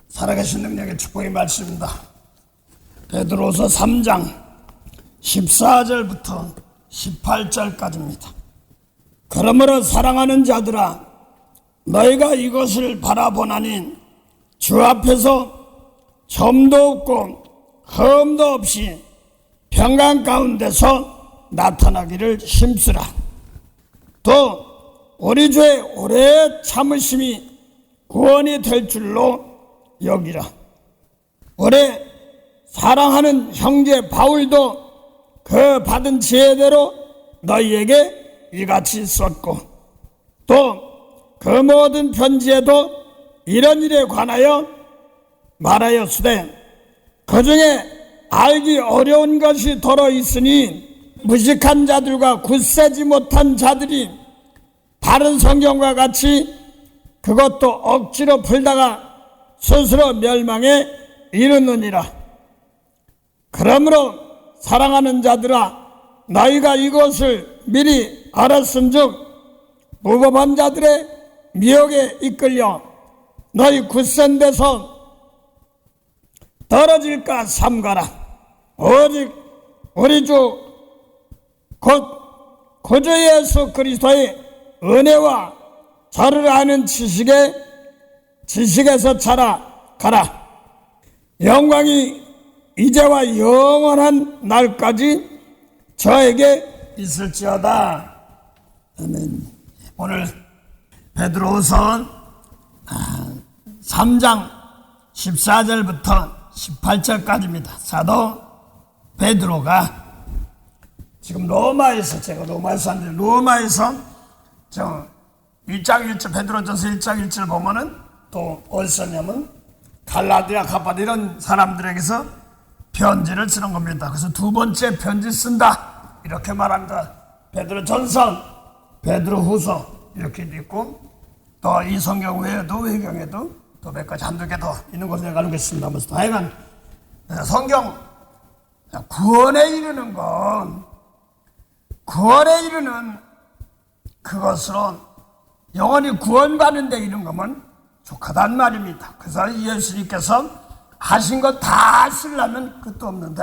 살아계신 능력의 축복의 말씀입니다. 베드로서 3장 14절부터 18절까지입니다. 그러므로 사랑하는 자들아, 너희가 이것을 바라보나니 주 앞에서 점도 없고 흠도 없이 평강 가운데서 나타나기를 힘쓰라. 또 우리 주의 오래 참으심이 구원이 될 줄로 여기라. 오래 사랑하는 형제 바울도 그 받은 지혜대로 너희에게 이같이 썼고, 또 그 모든 편지에도 이런 일에 관하여 말하였으되 그 중에 알기 어려운 것이 더러 있으니 무식한 자들과 굳세지 못한 자들이 다른 성경과 같이 그것도 억지로 풀다가 스스로 멸망에 이르느니라. 그러므로 사랑하는 자들아, 너희가 이것을 미리 알았은즉 무법한 자들의 미혹에 이끌려 너희 굳센 데서 떨어질까 삼가라. 오직 우리 주 곧 구주 예수 그리스도의 은혜와 저를 아는 지식에서 자라가라. 영광이 이제와 영원한 날까지 저에게 있을지어다. 아멘. 오늘 베드로서 3장 14절부터 18절까지입니다. 사도 베드로가 지금 로마에서, 제가 로마에서 하는데, 로마에서 1장 1절, 베드로전서 1장 1절 보면은 또 어디서 썼냐면 갈라디아, 가파디 이런 사람들에게서 편지를 쓰는 겁니다. 그래서 두 번째 편지 쓴다 이렇게 말합니다. 베드로전서, 베드로후서 이렇게 있고, 또 이 성경 외에도 외경에도 또 몇 가지 한두 개 더 있는 것을 내가 알고 있습니다. 그래서 하여간 성경 구원에 이르는 건, 구원에 이르는 그것으로 영원히 구원받는 데 이른 거면 족하단 말입니다. 그래서 예수님께서 하신 것 다 쓰려면 끝도 없는데,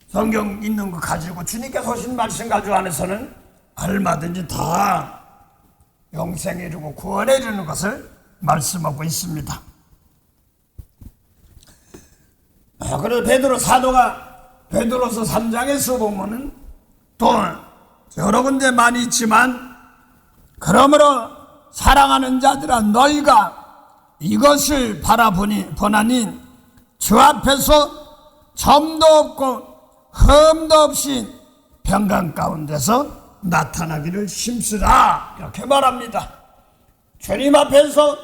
성경 있는 거 가지고 주님께서 하신 말씀 가지고 안에서는 얼마든지 다 영생에 이르고 구원에 이르는 것을 말씀하고 있습니다. 그래서 베드로 사도가 베드로서 3장에서 보면은 또 여러 군데 많이 있지만, 그러므로 사랑하는 자들아, 너희가 이것을 바라보나니 주 앞에서 점도 없고 흠도 없이 평강 가운데서 나타나기를 힘쓰라 이렇게 말합니다. 주님 앞에서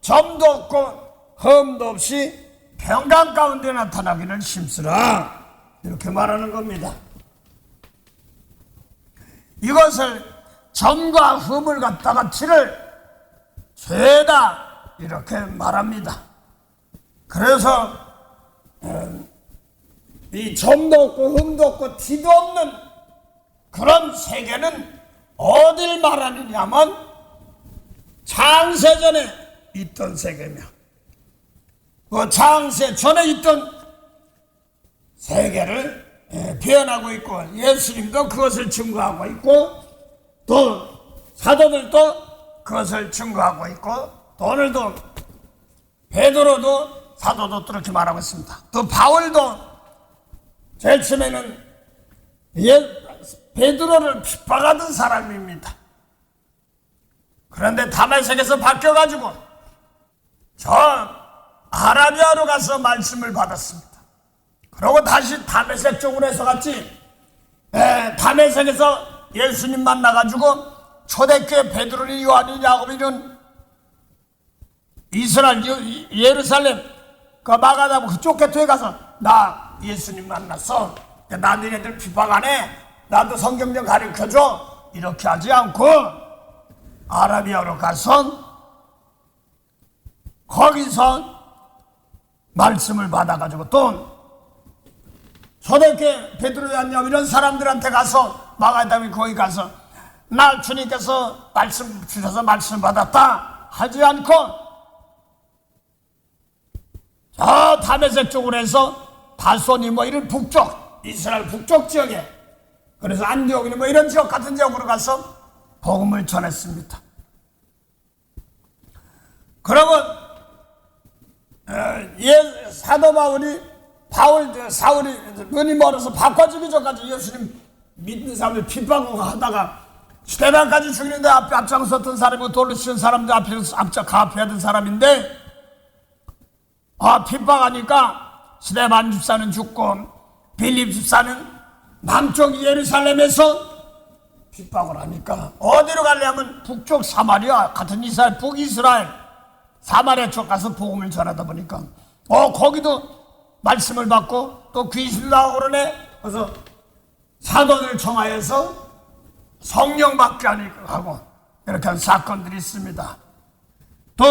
점도 없고 흠도 없이 평강 가운데 나타나기를 힘쓰라 이렇게 말하는 겁니다. 이것을 점과 흠을 갖다가 티를 죄다 이렇게 말합니다. 그래서 이 점도 없고 흠도 없고 티도 없는 그런 세계는 어딜 말하느냐면 창세전에 있던 세계며, 그 창세 전에 있던 세계를 표현하고 있고, 예수님도 그것을 증거하고 있고, 또 사도들도 그것을 증거하고 있고, 또 오늘도 베드로도 사도도 그렇게 말하고 있습니다. 또 바울도 제일 처음에는 베드로를 핍박하던 사람입니다. 그런데 다메섹에서 바뀌어가지고 저 아라비아로 가서 말씀을 받았습니다. 그러고 다시 다메섹 쪽으로 해서 갔지. 다메섹에서 예수님 만나가지고 초대교회 베드로니 요한이 야고보는 이스라엘 예루살렘 그 마가다보 그쪽 교회에 가서 나 예수님 만났어. 나 너네들 핍박 안 해. 나도 성경 좀 가르쳐줘. 이렇게 하지 않고 아라비아로 가서 거기서 말씀을 받아가지고 또 초대교회 베드로 요한 이런 사람들한테 가서 마가다미 거기 가서 나 주님께서 말씀 주셔서 말씀 받았다. 하지 않고 저 다메섹 쪽으로 해서 다손이 뭐 이런 북쪽, 이스라엘 북쪽 지역에, 그래서 안디옥이니 뭐 이런 지역 같은 지역으로 가서 복음을 전했습니다. 그러면 사도 사울이 눈이 멀어서 바꿔주기 전까지 예수님 믿는 사람들 핍박하다가 스데반까지 죽이는데 앞에 앞장섰던 사람이고 돌로 치는 사람들 앞에서 가압해야 사람인데, 핍박하니까 스데반 집사는 죽고 빌립 집사는 남쪽 예루살렘에서 핍박을 하니까 어디로 가려면 북쪽 사마리아 같은 이스라엘, 북이스라엘 사마리아 쪽 가서 복음을 전하다 보니까 거기도 말씀을 받고 또 귀신도 나오고 그러네. 그래서 사도들을 청하여서 성령 받게 하고 이렇게 한 사건들이 있습니다. 또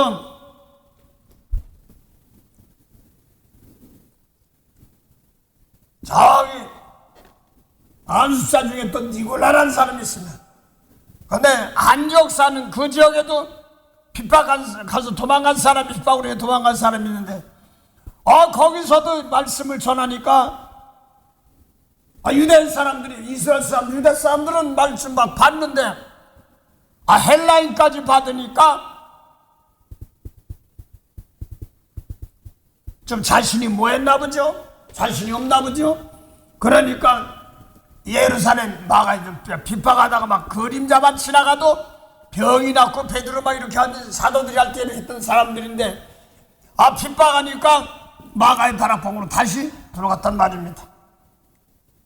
저기 안숫사 중에 또 니골라라는 사람이 있습니다. 근데 안디옥 사는 그 지역에도 가서 도망간 사람이, 핍박으로 해 도망간 사람이 있는데 거기서도 말씀을 전하니까 유대 사람들이, 이스라엘 사람, 유대 사람들은 말씀 막 받는데 헬라인까지 받으니까 좀 자신이 뭐했나 보죠? 자신이 없나 보죠? 그러니까 예루살렘 핍박하다가 막 그림자만 지나가도 병이 낫고 베드로 막 이렇게 사도들이 할 때 했던 사람들인데 핍박하니까 마가의 다락방으로 다시 들어갔단 말입니다.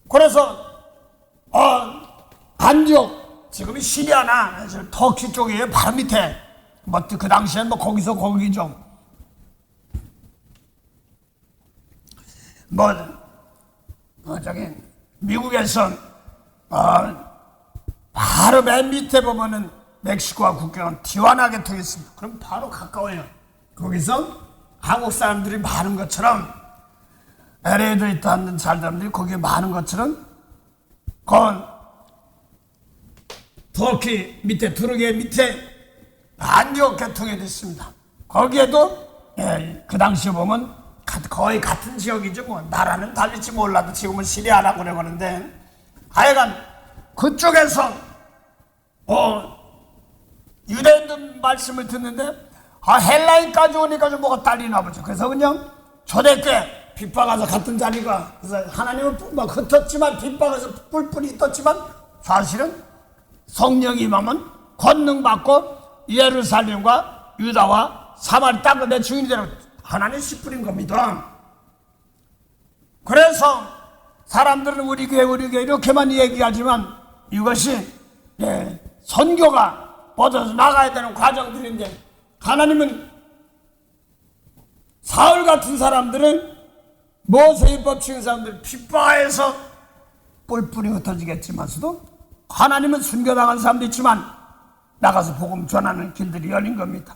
그래서 안디옥, 지금이 시리아나 터키 쪽이에요. 바로 밑에 그 당시엔 거기서 거기죠. 저기 미국에서 바로 맨 밑에 보면은 멕시코와 국경은 티와나 계통이 있습니다. 그럼 바로 가까워요. 거기서 한국 사람들이 많은 것처럼, LA에도 있다는 사람들이 거기에 많은 것처럼 터키 밑에, 투르기의 밑에 안디옥 계통이 있습니다. 거기에도 그 당시에 보면 거의 같은 지역이죠. 나라는 달릴지 몰라도 지금은 시리아라고 그러는데 하여간 그쪽에서 유대인들 말씀을 듣는데 헬라인까지 오니까 좀 뭐가 딸리나 보죠. 그래서 그냥 초대교회 핍박해서 같은 자리가, 그래서 하나님은 막 흩었지만 핍박해서 뿔뿔이 떴지만 사실은 성령이 임하면 권능 받고 예루살렘과 유다와 사마리 땅을 내 주인이 되는 하나님 씨 뿌린 겁니다. 그래서 사람들은 우리 교회 이렇게만 얘기하지만 이것이 선교가 뻗어서 나가야 되는 과정들인데, 하나님은 사울 같은 사람들은 모세율법 지킨 사람들 핍박해서 뿔뿔이 흩어지겠지만서도 하나님은 순교당한 사람도 있지만 나가서 복음 전하는 길들이 열린 겁니다.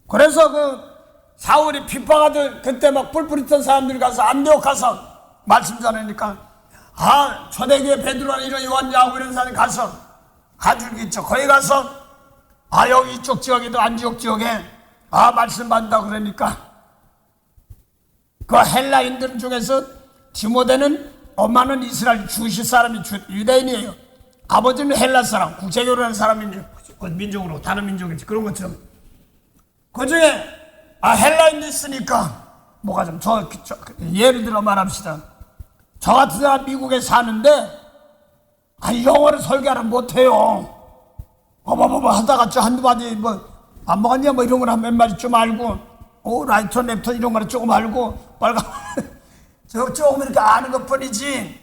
그래서 사울이 핍박하던 그때 막 뿔뿔이 던 사람들이 가서 안디옥 가서 말씀 전하니까 초대교회 베드로나 이런 요한 야고보 이런 사람이 가서 가지고 있죠. 거기 가서 여기 이쪽 지역에도 안디옥 지역에 말씀 받는다 그러니까 그 헬라인들 중에서 디모데는 엄마는 이스라엘 주시 사람이 유대인이에요. 아버지는 헬라 사람, 국제교류하는 사람인지 민족으로 다른 민족인지 그런 것처럼 그 중에 헬라인도 있으니까 뭐가 좀 예를 들어 말합시다. 저 같은 사람 미국에 사는데 영어를 설교를 못해요. 하다가 한두 마디 안 먹었냐 이런 거나 몇 마디 좀 알고 라이터 랩터 이런 거나 조금 알고 조금 이렇게 아는 것 뿐이지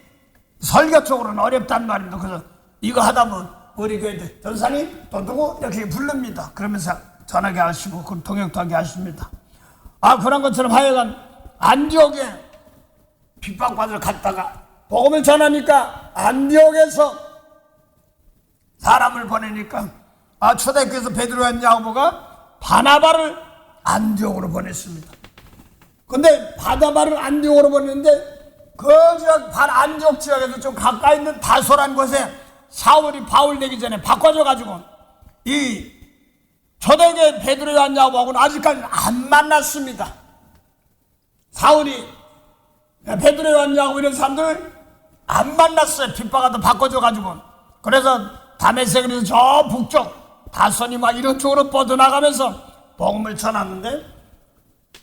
설교 쪽으로는 어렵단 말입니다. 그래서 이거 하다 보면 우리 교회 전사님 또 누구 이렇게 부릅니다. 그러면서 전하게 하시고 동역도 하게 하십니다. 그런 것처럼 하여간 안디옥에 핍박받으러 갔다가 복음을 전하니까 안디옥에서 사람을 보내니까 초대교회에서 베드로와 야고보가 바나바를 안디옥으로 보냈습니다. 근데 바나바를 안디옥으로 보냈는데 그 지역 안디옥 지역에서 좀 가까이 있는 다소란 곳에 사울이 바울 되기 전에 바꿔줘가지고 이 초대교회 베드로 요한 야고보하고는 아직까지 안 만났습니다. 사울이 베드로 요한 야고보 이런 사람들을 안 만났어요. 핍박하다 바꿔줘가지고. 그래서 다메섹에서 저 북쪽 다선이 막 이런 쪽으로 뻗어나가면서 복음을 전하는데,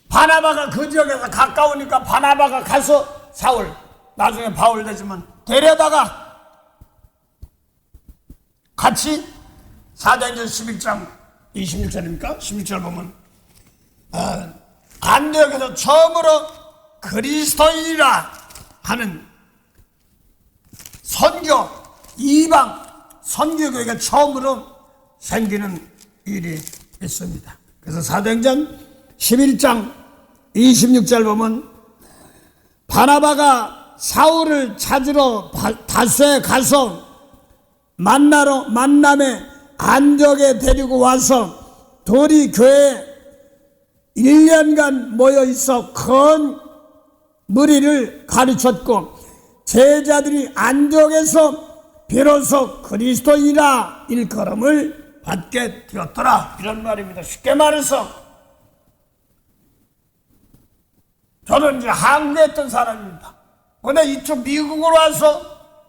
바나바가 그 지역에서 가까우니까 바나바가 가서 사울, 나중에 바울 되지만 데려다가 같이 사도행전 11장 26절입니까? 16절 보면 안디옥에서 처음으로 그리스도인이라 하는 선교, 이방 선교교회가 처음으로 생기는 일이 있습니다. 그래서 사도행전 11장 26절 보면 바나바가 사울을 찾으러 다소에 가서 만남에 안디옥에 데리고 와서 둘이 교회에 1년간 모여 있어 큰 무리를 가르쳤고, 제자들이 안디옥에서 비로소 그리스도인이라 일컬음을 받게 되었더라, 이런 말입니다. 쉽게 말해서 저는 이제 한국에 있던 사람입니다. 근데 이쪽 미국으로 와서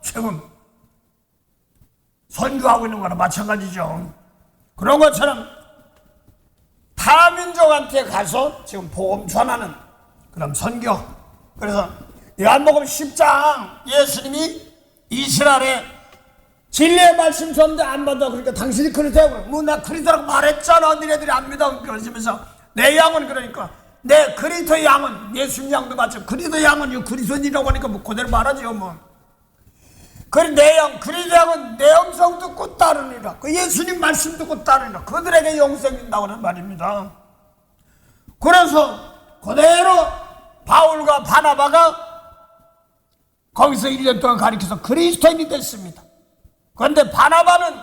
지금 선교하고 있는 거나 마찬가지죠. 그런 것처럼 타민족한테 가서 지금 복음 전하는 그런 선교. 그래서 요한복음 10장 예수님이 이스라엘에 진리의 말씀 전도 안 받아. 그러니까 당신이 그리스도라고. 뭐 나 그리스도라고 말했잖아. 너희들이 안 믿어. 그러시면서 내 양은, 그러니까 내 그리스도의 양은, 예수님 양도 맞죠. 그리스도의 양은 그리스도인이라고 하니까 뭐 그대로 말하죠 뭐. 그래 내 양, 그리스도 양은 내 음성 듣고 따르니라. 그 예수님 말씀 듣고 따르니라. 그들에게 영생이 있다고 하는 말입니다. 그래서 그대로 바울과 바나바가 거기서 1년 동안 가르쳐서 그리스도인이 됐습니다. 그런데 바나바는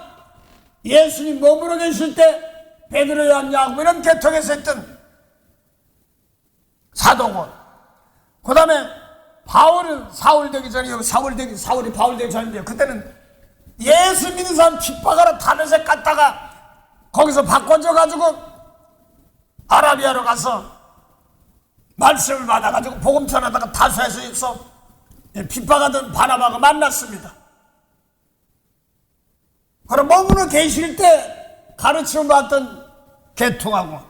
예수님 머무러 계실 때 베드로, 요한, 야고보 이런 계통에서 했던 사도고, 그 다음에 바울은 사울 되기 전이에요. 사울이 바울 되기 전인데요. 그때는 예수 믿는 사람 핍박하러 다메섹 갔다가 거기서 바꿔줘가지고 아라비아로 가서 말씀을 받아가지고 복음 전하다가 다소에서 있어 핍박하던 바나바가 만났습니다. 그럼 머무르 계실 때 가르침을 받던 계통하고,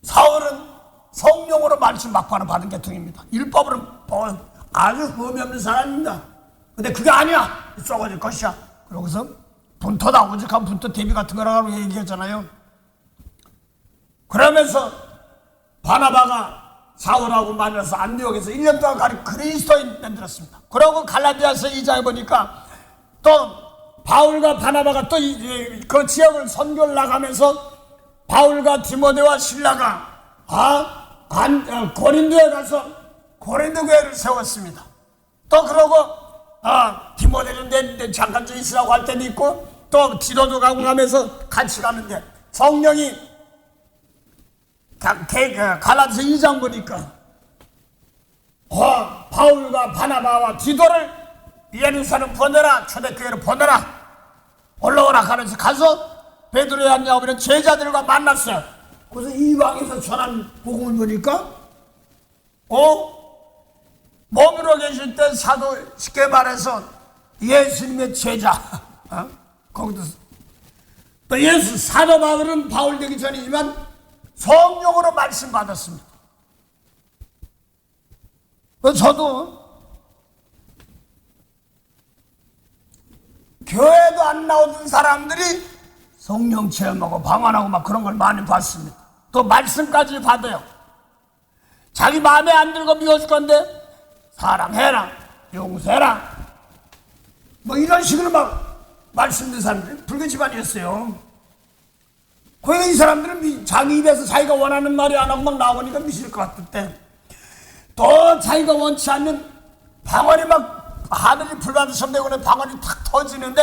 사울은 성령으로 말씀 막판을 받은 계통입니다. 율법으로 아주 흠이 없는 사람입니다. 근데 그게 아니야, 썩어질 것이야. 그러고서 분토다, 오직한 분토 대비 같은 거라고 얘기했잖아요. 그러면서 바나바가 사울하고 만나서 안디옥에서 1년 동안 그리스도인 만들었습니다. 그러고 갈라디아서 2장에 보니까 또 바울과 바나바가 또 그 지역을 선교를 나가면서 바울과 디모데와 실라가 고린도에 가서 고린도 교회를 세웠습니다. 또 그러고 디모데는 잠깐 좀 있으라고 할 때도 있고, 또 디도도 가고 가면서 같이 가는데 성령이 갈라디아서 2장 보니까 바울과 바나바와 디도를 예루살렘 보내라, 초대교회로 보내라, 올라오라 하면서 가서 베드로, 요한, 야고보 이런 제자들과 만났어요. 그래서 이방에서 전한 복음을 보니까 머물러 계실 때 사도, 쉽게 말해서 예수님의 제자, 거기도 또 예수, 사도 바울은 바울 되기 전이지만 성령으로 말씀 받았습니다. 저도 교회도 안 나오던 사람들이 성령 체험하고 방언하고 막 그런 걸 많이 봤습니다. 또 말씀까지 받아요. 자기 마음에 안 들고 미워줄 건데 사랑해라, 용서해라, 뭐 이런 식으로 막 말씀드린 사람들이 불교 집안이었어요. 그러니까 이 사람들은 자기 입에서 자기가 원하는 말이 안 하고 막 나오니까 미칠 것 같을 때, 또 자기가 원치 않는 방언이 막 하늘이 불받으셨네, 그래 방언이 탁 터지는데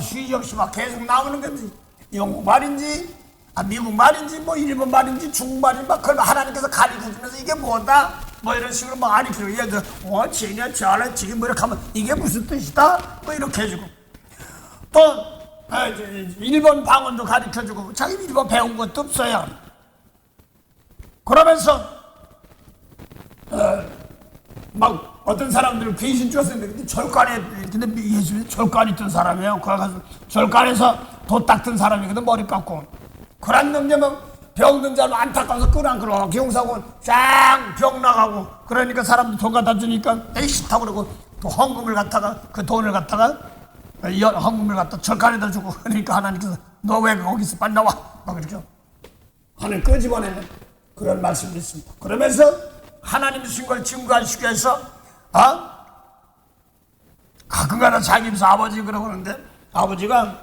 쉬지 없이 막 계속 나오는 건지, 영국 말인지 미국 말인지 뭐 일본 말인지 중국 말인지 막 그걸 하나님께서 가르쳐주면서 이게 뭐다 뭐 이런 식으로 막 가르치고, 예를 들어 쟤냐 저래 지금 뭐 이렇게 하면 이게 무슨 뜻이다 뭐 이렇게 해주고, 또 일본 방언도 가르쳐주고 자기 일본 배운 것도 없어요. 그러면서 막 어떤 사람들은 귀신 쫓았는데 절간에 근데 예수님 절간에 있던 사람이에요. 거기 가서 절간에서 도 닦던 사람이거든. 머리 깎고 그런 놈냐면 병든 자로 안타까워서 끄랑 끌어 경사고 쫙병 나가고 그러니까 사람들 돈 갖다 주니까 에이 싫다고 그러고 또 헌금을 갖다가 그 돈을 갖다가 헌금을 갖다 절간에다 주고 그러니까 하나님께서 너 왜 거기서 빨리 나와 막 이렇게 하나님 끄집어내는 그런 말씀이 있습니다. 그러면서 하나님 주신 걸 증거하시기 위해서 가끔가다 자기 입에서 아버지 그러고 그러는데 아버지가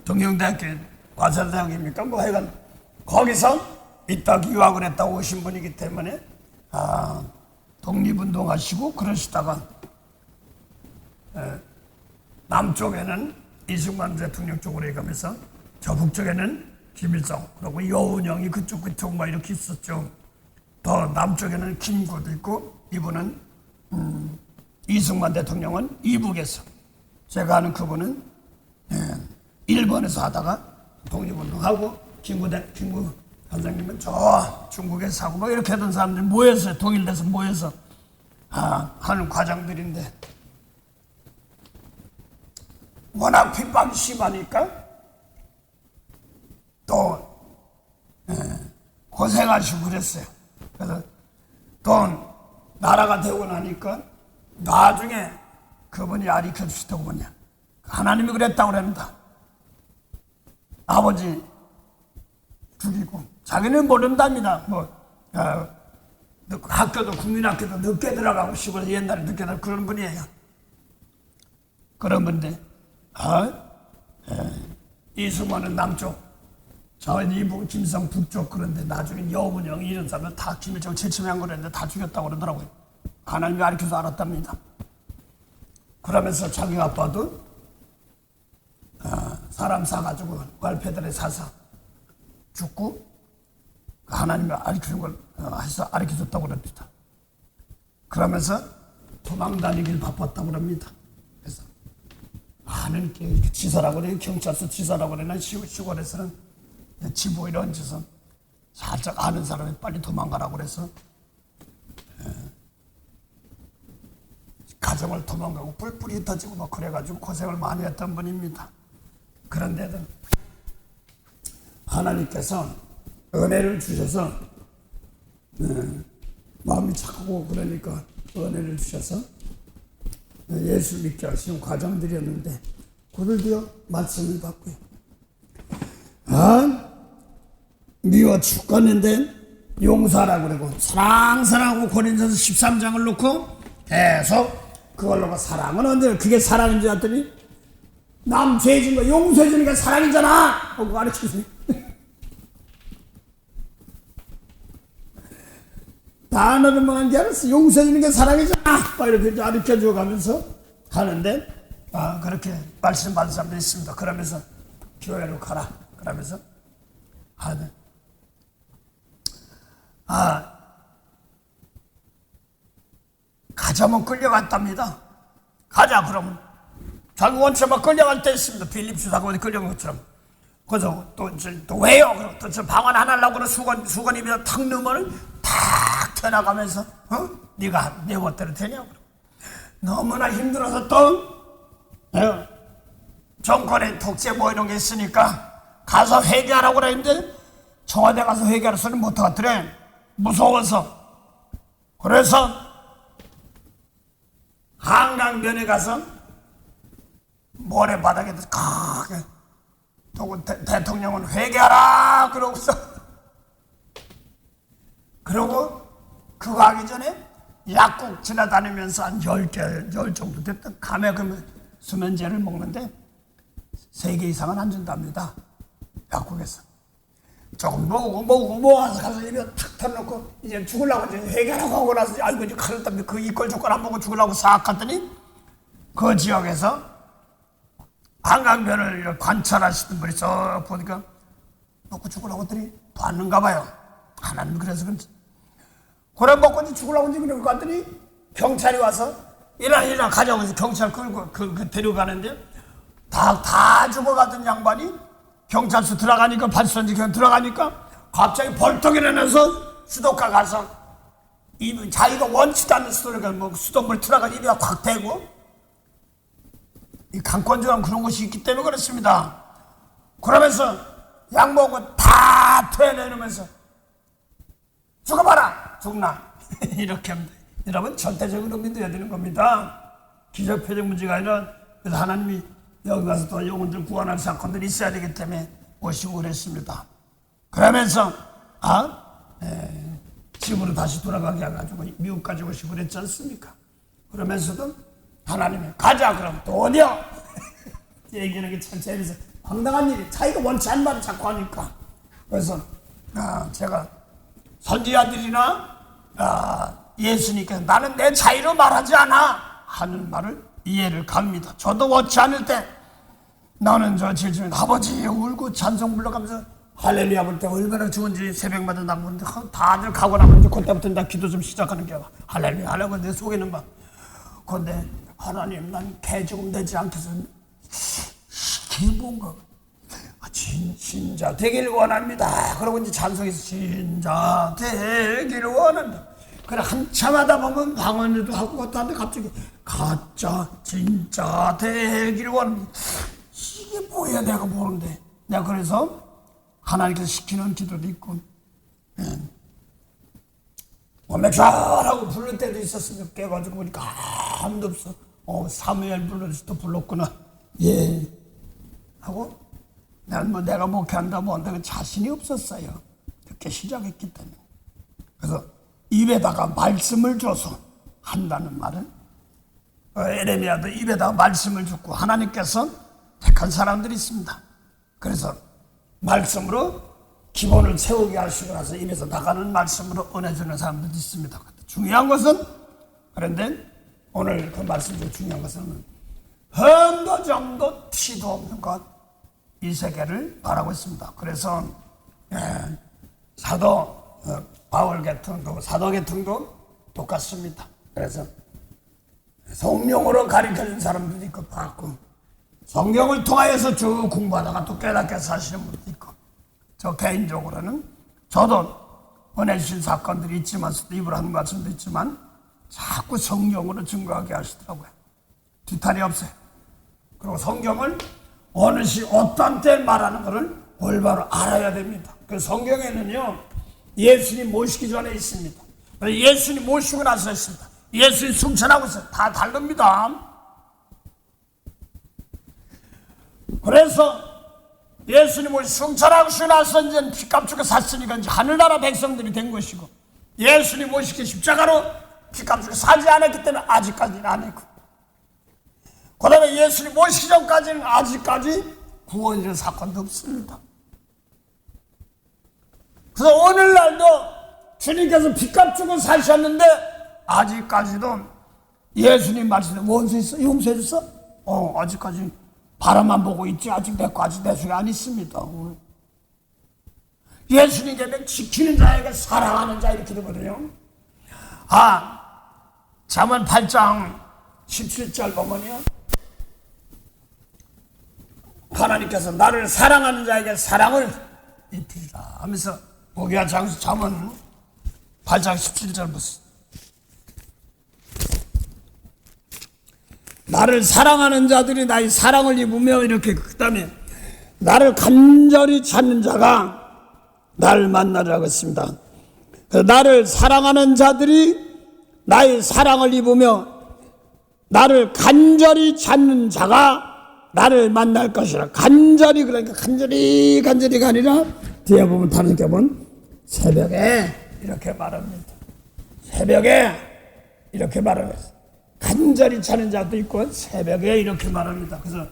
동경대학교 과세대학입니까 뭐 하여간 거기서 이따 유학을 했다 오신 분이기 때문에 독립운동하시고 그러시다가 남쪽에는 이승만 대통령 쪽으로 가면서 저 북쪽에는 김일성 그리고 여운형이 그쪽 뭐 이렇게 있었죠. 더 남쪽에는 김구도 있고 이분은 이승만 대통령은 이북에서 제가 아는 그분은 일본에서 하다가 독립운동하고 김구 선생님은 저 중국에서 하고 뭐 이렇게 하던 사람들이 모여서 통일돼서 모여서 하는 과정들인데 워낙 핍박이 심하니까 또 고생하시고 그랬어요. 그래서 또 나라가 되고 나니까 나중에 그분이 가르쳐 주시던 뭐냐 하나님이 그랬다고 그럽니다. 아버지 죽이고 자기는 모른답니다. 학교도 국민학교도 늦게 들어가고 시골 옛날에 늦게 들어가고 그런 분이에요. 그런 분인데 이승만은 남쪽 저 이북 김성 북쪽 그런데 나중에 여운형 이런 사람들 다 김일성 최침해한 거랬는데 다 죽였다고 그러더라고요. 하나님이 가르쳐서 알았답니다. 그러면서 자기 아빠도 사람 사가지고 월패들에 사서 죽고 하나님이 가르치는 걸 해서 가르쳐줬다고 그럽니다. 그러면서 도망다니길 바빴다고 그럽니다. 그래서 많은 지사라고 그래요. 경찰서 지사라고 그러나 시골에서는 지보 이런 짓은 살짝 아는 사람이 빨리 도망가라고 그래서 가정을 도망가고 뿔뿔이 흩어지고 막 그래가지고 고생을 많이 했던 분입니다. 그런데도 하나님께서 은혜를 주셔서 마음이 착하고 그러니까 은혜를 주셔서 예수 믿게 하시는 과정들이었는데 그들도요 말씀을 받고요. 미워 죽겠는데 용서하라고 그러고 사랑하고 고린도서 13장을 놓고 계속 그걸 놓고 사랑은 언제 그게 사랑인 줄 알았더니 남 죄 진 거 용서해 주니까 사랑이잖아 하고 가르치세요. 단어를 뭐한 게 알았어. 용서해 주는 게 사랑이잖아 막 이렇게 가르쳐줘 가면서 하는데 그렇게 말씀 받은 사람도 있습니다. 그러면서 교회로 가라 그러면서 가자면 끌려갔답니다. 가자 그러면 자기 원처럼 끌려갈 때 있습니다. 빌립스 사건에 끌려간 것처럼. 그래서 또 왜요? 그럼 또 저 방언 안 하려고 그래 수건 입에다 탁 넣으면 탁 튀어나가면서 네가 내 멋대로 되냐고. 너무나 힘들어서 또 정권의 독재 뭐 이런 게 있으니까 가서 회개하라고 그랬는데 청와대 가서 회개하라 소리 못 하더래. 무서워서. 그래서 한강변에 가서 모래바닥에 크게 또 대통령은 회개하라 그러고서 그러고 그거 하기 전에 약국 지나다니면서 한 10개 정도 됐던 감에 수면제를 먹는데 3개 이상은 안 준답니다. 약국에서 조금 모아서 가서 입에 탁 털어놓고 이제 죽으려고 이제 회개하라고 하고 나서 아이고 이제 칼을 땀에 그 이꼴 조건 안 먹고 죽으려고 싹 갔더니 그 지역에서 한강변을 관찰하시던 분이 쏙 보니까 먹고 죽으려고 했더니 봤는가 봐요. 하나님 그래서 그런지 그래 먹고 이제 죽으려고 이제 그러고 갔더니 경찰이 와서 일어나 가자고 해서 경찰 끌고 데려가는데 다 죽어가던 양반이 경찰서 들어가니까 발선지 그냥 들어가니까 갑자기 벌떡 일어나서 수도가 가서 자기가 원치도 않는 수도니까 뭐 수돗물 들어가 입에다 확 대고 이 강권주랑 그런 것이 있기 때문에 그렇습니다. 그러면서 약 먹은 거 다 토해내면서 죽어봐라 죽나 이렇게 합니다. 여러분 절대적으로 믿어야 되는 겁니다. 기적 표적 문제가 아니라 그래서 하나님이 여기 가서 또 영혼들 구원할 사건들이 있어야 되기 때문에 오시고 그랬습니다. 그러면서 집으로 다시 돌아가게 해가지고 미국까지 오시고 그랬지 않습니까? 그러면서도 하나님이 가자 그럼 또 어디야? 얘기하는 게 참 재밌어. 황당한 일이 자기가 원치 않는 말을 자꾸 하니까. 그래서 제가 선지자들이나 예수님께서 나는 내 자유로 말하지 않아 하는 말을 이해를 갑니다. 저도 원치 않을 때 나는 저 질주면 아버지 울고 찬송 불러가면서 할렐루야 볼 때 얼마나 좋은지 새벽마다 나보는데 다들 가고 나면 이제 그때부터 나 기도 좀 시작하는 게 할렐루야 하려고 내 속에는 막 근데 하나님 난 개 조금 되지 않겠어. 이게 뭔가 진짜 되길 원합니다. 그러고 이제 찬송에서 진짜 되길 원한다. 그래 한참 하다 보면 방언도 하고 그것도 하는데 갑자기 가짜 진짜 되길 원합니다. 이게 뭐야 내가 모르는데 내가 그래서 하나님께서 시키는 기도도 있고 오메샤라고 부를 때도 있었으니까 깨가지고 보니까 아무도 없어. 사무엘 불러서 불렀구나. 예 하고 난 뭐 내가 목회한다 뭐 한다 자신이 없었어요. 그렇게 시작했기 때문에. 그래서 입에다가 말씀을 줘서 한다는 말은 에레미야도 입에다가 말씀을 줬고 하나님께서 택한 사람들이 있습니다. 그래서 말씀으로 기본을 세우게 하시고 나서 입에서 나가는 말씀으로 은혜 주는 사람들도 있습니다. 중요한 것은 그런데 오늘 그 말씀 중 중요한 것은 한도 정도 티도 없는 것 이 세계를 바라고 있습니다. 그래서 사도 바울 계통도 사도 계통도 똑같습니다. 그래서 성령으로 가르쳐준 사람들도 있고 봤고 성경을 통하여서 쭉 공부하다가 또 깨닫게 사시는 분도 있고 저 개인적으로는 저도 은혜 주신 사건들이 있지만 입으로 하는 말씀도 있지만 자꾸 성경으로 증거하게 하시더라고요. 뒤탈이 없어요. 그리고 성경을 어느 시 어떤 때 말하는 것을 올바로 알아야 됩니다. 그 성경에는요 예수님 모시기 전에 있습니다. 예수님 모시고 나서 있습니다. 예수님 승천하고 있어요. 다 다릅니다. 그래서 예수님을 승천하고 나서 이제 피값 주고 샀으니까 이제 하늘나라 백성들이 된 것이고 예수님 모시기 십자가로 피값 주고 사지 않았기 때문에 아직까지는 안 했고 그 다음에 예수님 모시기 전까지는 아직까지 구원이라는 사건도 없습니다. 그래서 오늘날도 주님께서 피값 주고 사셨는데 아직까지도 예수님 말씀에 원수 용서해 줬어? 아직까지 바라만 보고 있지 아직 내 속에 안 있습니다. 예수님께 지키는 자에게 사랑하는 자 이렇게 되거든요. 잠언 8장 17절 보면요. 하나님께서 나를 사랑하는 자에게 사랑을 입히리라 하면서 보기야 잠언 8장 17절 보세요. 나를 사랑하는 자들이 나의 사랑을 입으며 이렇게 그 다음에 나를 간절히 찾는 자가 나를 만나리라고 했습니다. 나를 사랑하는 자들이 나의 사랑을 입으며 나를 간절히 찾는 자가 나를 만날 것이라. 간절히 그러니까 간절히가 아니라 뒤에 보면 다른 게 보면 새벽에 이렇게 말합니다. 새벽에 이렇게 말합니다. 간절히 찾는 자도 있고 새벽에 이렇게 말합니다. 그래서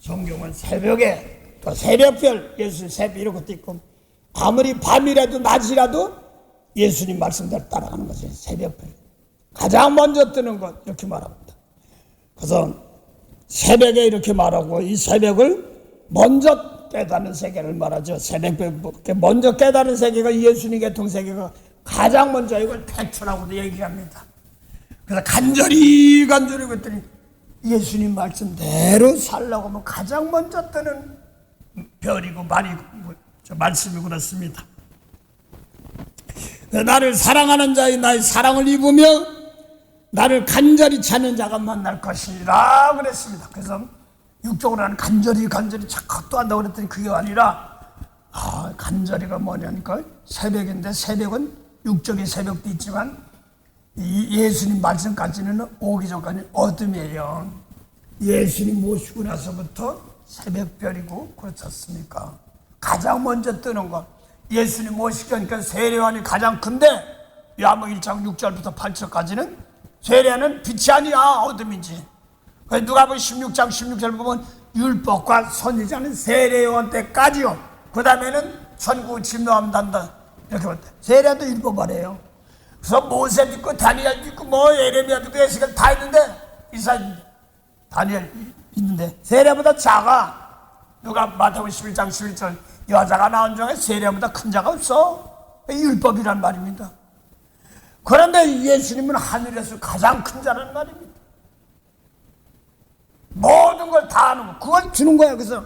성경은 새벽에 또 새벽별 예수님 새벽 이런 것도 있고 아무리 밤이라도 낮이라도 예수님 말씀대로 따라가는 것이 새벽별. 가장 먼저 뜨는 것 이렇게 말합니다. 그래서 새벽에 이렇게 말하고 이 새벽을 먼저 깨닫는 세계를 말하죠. 새벽에 먼저 깨닫는 세계가 예수님 계통 세계가 가장 먼저 이걸 태초라고도 얘기합니다. 그래서 간절히 그랬더니 예수님 말씀대로 살라고 하면 가장 먼저 뜨는 별이고 말이고 말씀이 그렇습니다. 나를 사랑하는 자의 나의 사랑을 입으며 나를 간절히 찾는 자가 만날 것이라 그랬습니다. 그래서 육적으로 하는 간절히 착각도 한다고 그랬더니 그게 아니라 간절히가 뭐냐니까 새벽인데 새벽은 육적인 새벽도 있지만 이 예수님 말씀까지는 오기 전까지 어둠이에요. 예수님 모시고 나서부터 새벽별이고 그렇지 않습니까? 가장 먼저 뜨는 것 예수님 모시기 전까지 세례요한이 가장 큰데 요한복음 1장 6절부터 8절까지는 세례요한은 빛이 아니야 어둠이지. 누가복음 16장 16절 보면 율법과 선지자는 세례요한 때까지요. 그 다음에는 천국 진노함단다 이렇게 봤대. 세례요한도 율법 아래요. 그래서 모세 믿고 다니엘 믿고 뭐 예레미야 믿고 예수가 다 있는데 이사야 다니엘 있는데 세례보다 작아. 누가 마태복음 11장 11절 여자가 낳은 중에 세례보다 큰 자가 없어. 율법이란 말입니다. 그런데 예수님은 하늘에서 가장 큰 자라는 말입니다. 모든 걸 다 하는 거 그걸 주는 거야. 그래서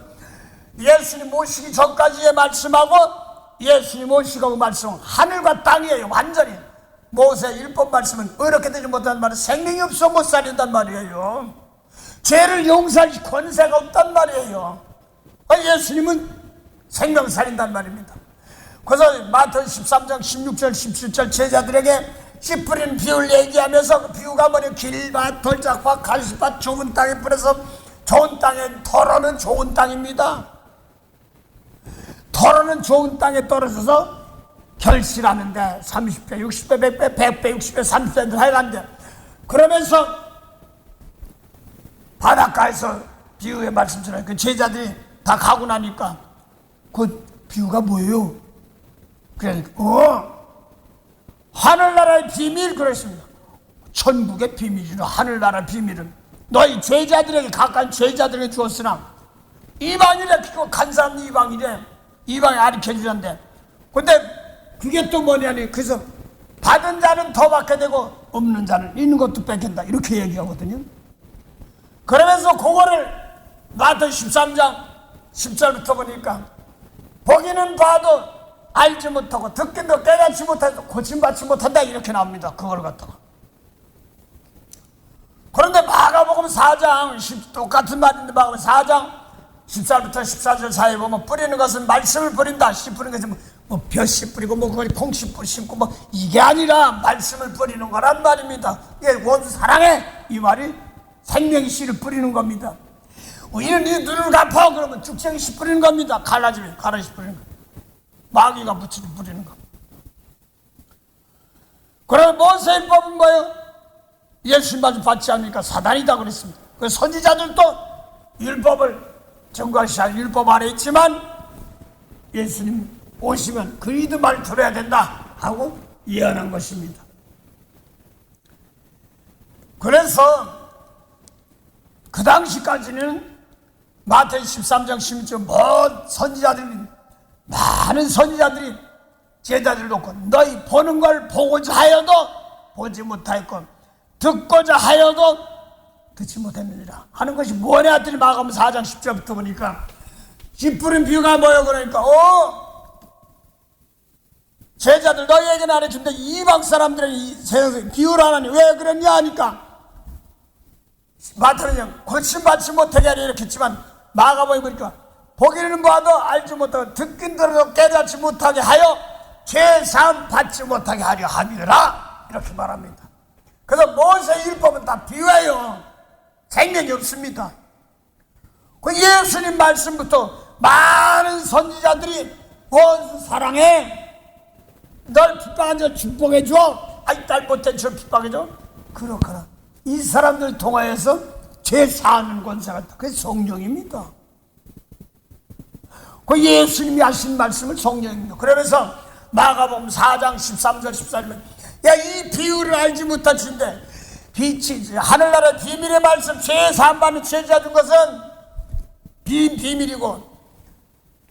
예수님 모시기 전까지의 말씀하고 예수님 모시고 말씀은 하늘과 땅이에요. 완전히 모세 율법 말씀은 어렵게 되지 못한 말은 생명이 없어 못 살린단 말이에요. 죄를 용서할 권세가 없단 말이에요. 예수님은 생명 살린단 말입니다. 그래서 마태복음 13장 16절 17절 제자들에게 씨 뿌리는 비유를 얘기하면서 그 비유가 뭐냐 길밭 돌짝밭 가시밭 좁은 땅에 뿌려서 좋은 땅에 털어는 좋은 땅입니다. 털어는 좋은 땅에 떨어져서 결실하는데 30배 60배 100배 100배 60배 30배들 하여간데 그러면서 바닷가에서 비유의 말씀처럼 그 제자들이 다 가고 나니까 그 비유가 뭐예요? 그러니까 하늘나라의 비밀 그랬습니다. 천국의 비밀이라 하늘나라의 비밀은 너희 제자들에게 가까운 제자들에게 주었으나 이방인에 간 사람 이방인에 이방에 가르쳐주는데 근데 그게 또 뭐냐니 그래서 받은 자는 더 받게 되고 없는 자는 있는 것도 뺏긴다 이렇게 얘기하거든요. 그러면서 그거를 마태복음 13장 10절부터 보니까 보기는 봐도 알지 못하고 듣기도 깨닫지 못해서 고침받지 못한다 이렇게 나옵니다. 그걸 갖다가 그런데 마가복음 4장 똑같은 말인데 마가복음 4장 14절부터 14절 사이에 보면 뿌리는 것은 말씀을 뿌린다. 씨 뿌리는 것은 뭐 벼씨 뿌리고 뭐 그걸 콩씨 심고 뭐 이게 아니라 말씀을 뿌리는 거란 말입니다. 이게 원수 사랑해 이 말이 생명의 씨를 뿌리는 겁니다. 이는 네 눈을 갚아 그러면 죽생이 씨 뿌리는 겁니다. 갈라지면 가라씨 뿌리는 거 마귀가 묻히는 뿌리는 거. 그럼 모세율법은 뭐예요? 예수님 말씀 받지 않으니까 사단이다 그랬습니다. 그 선지자들도 율법을 정과시할 율법 아래 있지만 예수님 오시면 그리도 말 들어야 된다 하고 예언한 것입니다. 그래서 그 당시까지는 마태복음 13장 16절 선지자들이 많은 선지자들이 제자들을 놓고 너희 보는 걸 보고자 하여도 보지 못하였고 듣고자 하여도 듣지 못했느니라 하는 것이 뭐냐 했더니 마가복음 4장 10절부터 보니까 씨 뿌린 비유가 뭐예요? 그러니까 제자들 너희에게는 안 해준데 이방 사람들은 이 세상에서 비유를 안 하니 왜 그랬냐 하니까 마태는 고침받지 못하게 하려 이렇게 했지만 마가복음에 보니까 보기는 봐도 알지 못하고 듣긴 들어도 깨닫지 못하게 하여 죄사함 받지 못하게 하려 함이라 이렇게 말합니다. 그래서 모세 율법은 다 비유예요. 생명이 없습니다. 그 예수님 말씀부터 많은 선지자들이 원수 사랑해 널 핍박한 자 축복해줘 아이 딸 못된 저 핍박해줘 그렇구나. 이 사람들 통하여서 죄 사하는 권세가 있다. 그게 성령입니다. 그 예수님이 하신 말씀을 성령입니다. 그러면서 마가복음 4장 13절 14절에 이 비유를 알지 못하신데 빛이 하늘나라의 비밀의 말씀 죄 사함 받는 죄자 준 것은 비밀이고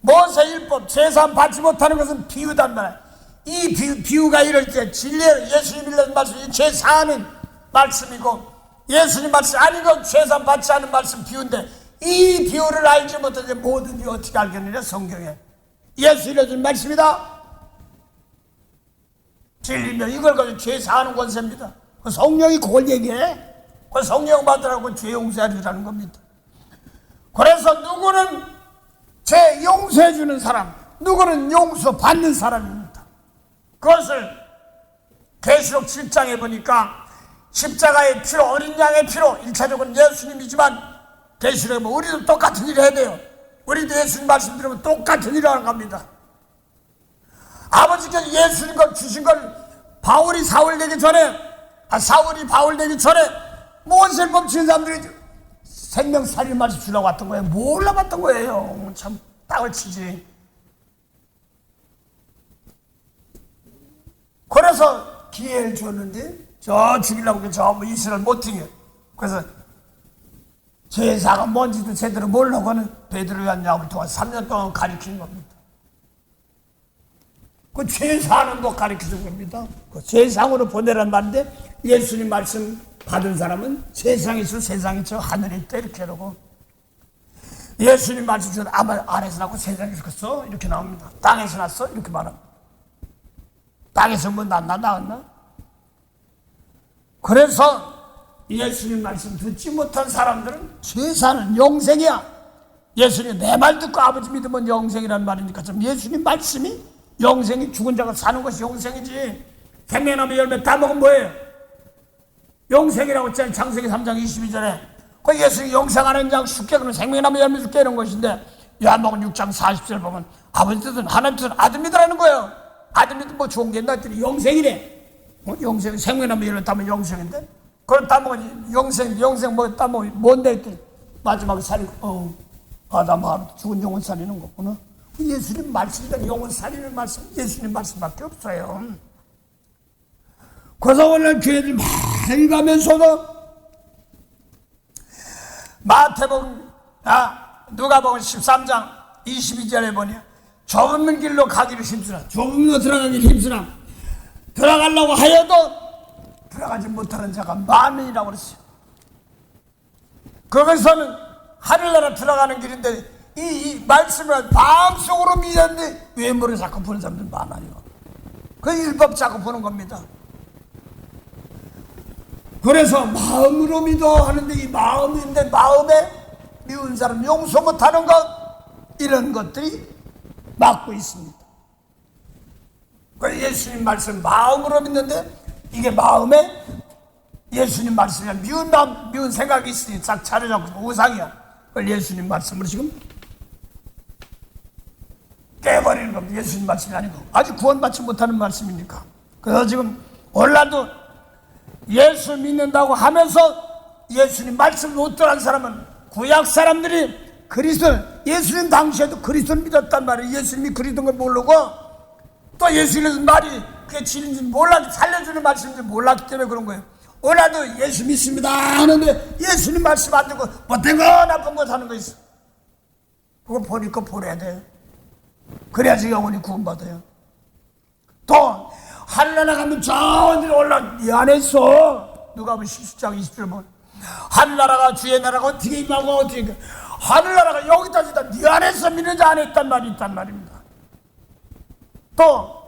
모세 율법 죄 사함 받지 못하는 것은 비유단 말이야. 이 비유가 이럴 때 진리의 예수님이 일러준 말씀이 죄 사하는 말씀이고 예수님 말씀 아니 이건 죄산 받지 않은 말씀 비유인데 이 비유를 알지 못하지 뭐든지 어떻게 알겠느냐. 성경에 예수 이래준 말씀이다. 진리면 이걸 가지고 죄 사하는 권세입니다. 그 성령이 그걸 얘기해. 그 성령 받으라고 죄 용서해주라는 겁니다. 그래서 누구는 죄 용서해주는 사람, 누구는 용서받는 사람입니다. 그것을 계시록 7장에 보니까 십자가의 피로, 어린 양의 피로, 1차적으로는 예수님이지만 계시록에 보면 우리도 똑같은 일을 해야 돼요. 우리도 예수님 말씀 들으면 똑같은 일을 하는 겁니다. 아버지께서 예수님 걸 주신 걸 바울이 사울 되기 전에, 사울이 바울 되기 전에 모세를 범치는 사람들이 생명살인 말씀 주려고 왔던 거예요. 몰라봤던 거예요. 참 땅을 치지. 그래서 기회를 줬는데 저 죽이려고 저 이스라엘 못 튀겨. 그래서 제사가 뭔지도 제대로 모르고 하는 베드로를 위한 약을 통해 3년 동안 가르치는 겁니다. 그 제사하는 거 가르쳐준 겁니다. 그 세상으로 보내란 말인데 예수님 말씀 받은 사람은 세상에 있어 세상에 저 하늘에 있다 이렇게 하고 예수님 말씀 주는 안에서 낳고 세상에서 컸어 이렇게 나옵니다. 땅에서 났어 이렇게 말합니다. 땅에서 뭐 낳았나? 그래서 예수님 말씀 듣지 못한 사람들은 죄사는 영생이야. 예수님 내 말 듣고 아버지 믿으면 영생이라는 말이니까 좀 예수님 말씀이 영생이 죽은 자가 사는 것이 영생이지. 생명나무 열매 다 먹으면 뭐예요? 영생이라고 했잖아요. 창세기 3장 22절에 그 예수님이 영생하는 자 쉽게 그러면 생명나무 열매 줄게 이런 것인데 요한복음 6장 40절 보면 아버지 뜻은 하나님 뜻은 아들 믿으라는 거예요. 아들 믿으면 뭐 좋은 게 있나 했더니 영생이래. 영생 생명나무 열매 따면 영생인데 그걸 따먹으니 영생 뭐 따먹으니 뭔데 했더니 마지막에 살리고 아담하루 죽은 영혼 살리는 거구나. 예수님 말씀이니까 영혼 살리는 말씀 예수님 말씀밖에 없어요. 그래서 오늘 교회들 많이 가면서도 마태복음 누가복음 13장 22절에 보니 좁은 길로 가기를 힘쓰라. 좁은 길로 들어가기를 힘쓰라. 들어가려고 하여도 들어가지 못하는 자가 많으니라고 그랬어요. 거기서는 하늘나라 들어가는 길인데 이 말씀을 마음속으로 믿었는데 외모를 자꾸 보는 사람들 많아요. 그 율법 자꾸 보는 겁니다. 그래서 마음으로 믿어 하는데 이 마음인데 마음에 미운 사람 용서 못하는 것 이런 것들이 막고 있습니다. 예수님 말씀 마음으로 믿는데 이게 마음에 예수님 말씀에 미운 마음, 미운 생각이 있으니 싹 차려잡고 우상이야. 그걸 예수님 말씀으로 지금 깨버리는 겁니다. 예수님 말씀이 아니고 아직 구원받지 못하는 말씀이니까. 그래서 지금 오늘날도 예수 믿는다고 하면서 예수님 말씀 못 들은 사람은 구약 사람들이 그리스도 예수님 당시에도 그리스도를 믿었단 말이에요. 예수님이 그리스도인 걸 모르고 또 예수님 말이 그게 진리인지 몰라 살려주는 말씀인지 몰랐기 때문에 그런 거예요. 오늘도 예수 믿습니다 하는데 예수님 말씀 안 듣고 못된 거 나쁜 거 사는 거 있어. 그거 보니까 보내야 돼요. 그래야지 영원히 구원받아요. 또 하늘나라 가면 저 어디로 올라 네 안에 있어. 누가 보면 10장 20절 보면 하늘나라가 주의 나라가 어떻게 임하고 어떻게 하늘나라가 여기다 주다 네 안에서 믿는 자 안에 있단 말이 있단 말입니다. 또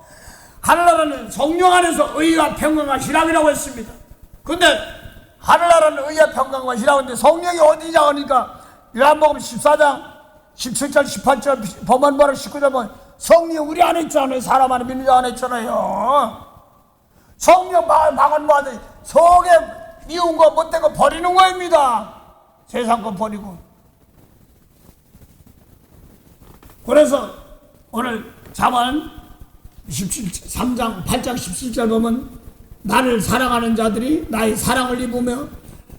하늘나라는 성령 안에서 의와 평강과 희락이라고 했습니다. 근데 하늘나라는 의와 평강과 희락인데 성령이 어디냐 하니까 요한복음 14장 17절 18절 범한 바로 19절 보면 성령 우리 안에 있잖아요. 사람 안에 믿는 자 안에 있잖아요. 성령 망한 바들 속에 미운 거 못된 거 버리는 거입니다. 세상 거 버리고. 그래서 오늘 잠언 3장 8장 17절 보면 나를 사랑하는 자들이 나의 사랑을 입으며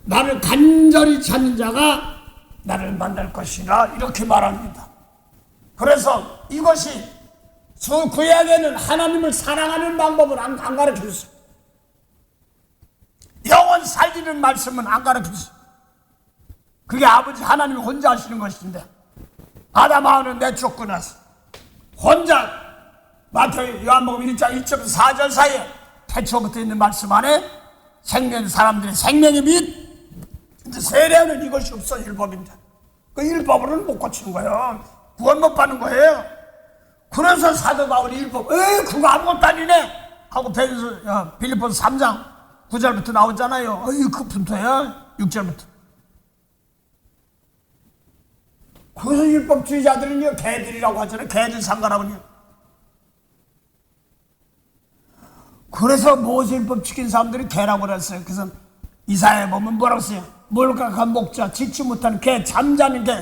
나를 간절히 찾는 자가 나를 만날 것이라 이렇게 말합니다. 그래서 이것이 구약에는 하나님을 사랑하는 방법을 안 가르쳐줬어요. 영원 살리는 말씀은 안 가르쳐줬어요. 그게 아버지 하나님이 혼자 하시는 것인데 아담하와는 내쫓고 나서 혼자 마태복음 요한복음 1장 1절부터 4절 사이에 태초부터 있는 말씀 안에 생명 사람들의 생명의 빛 근데 세례는 이것이 없어. 율법인데 그 율법으로는 못 고치는 거예요. 구원 못 받는 거예요. 그래서 사도 바울이 율법 그거 아무것도 아니네 하고 빌립보서 3장 9절부터 나오잖아요. 그 분토야 6절부터. 그래서 율법주의자들은요 개들이라고 하잖아요. 개들 상관하면요. 그래서 모세율법 지킨 사람들이 개라고 그랬어요. 그래서 이사야에 보면 뭐라고 써요? 몰각한 목자, 지치 못하는 개, 잠자는 개.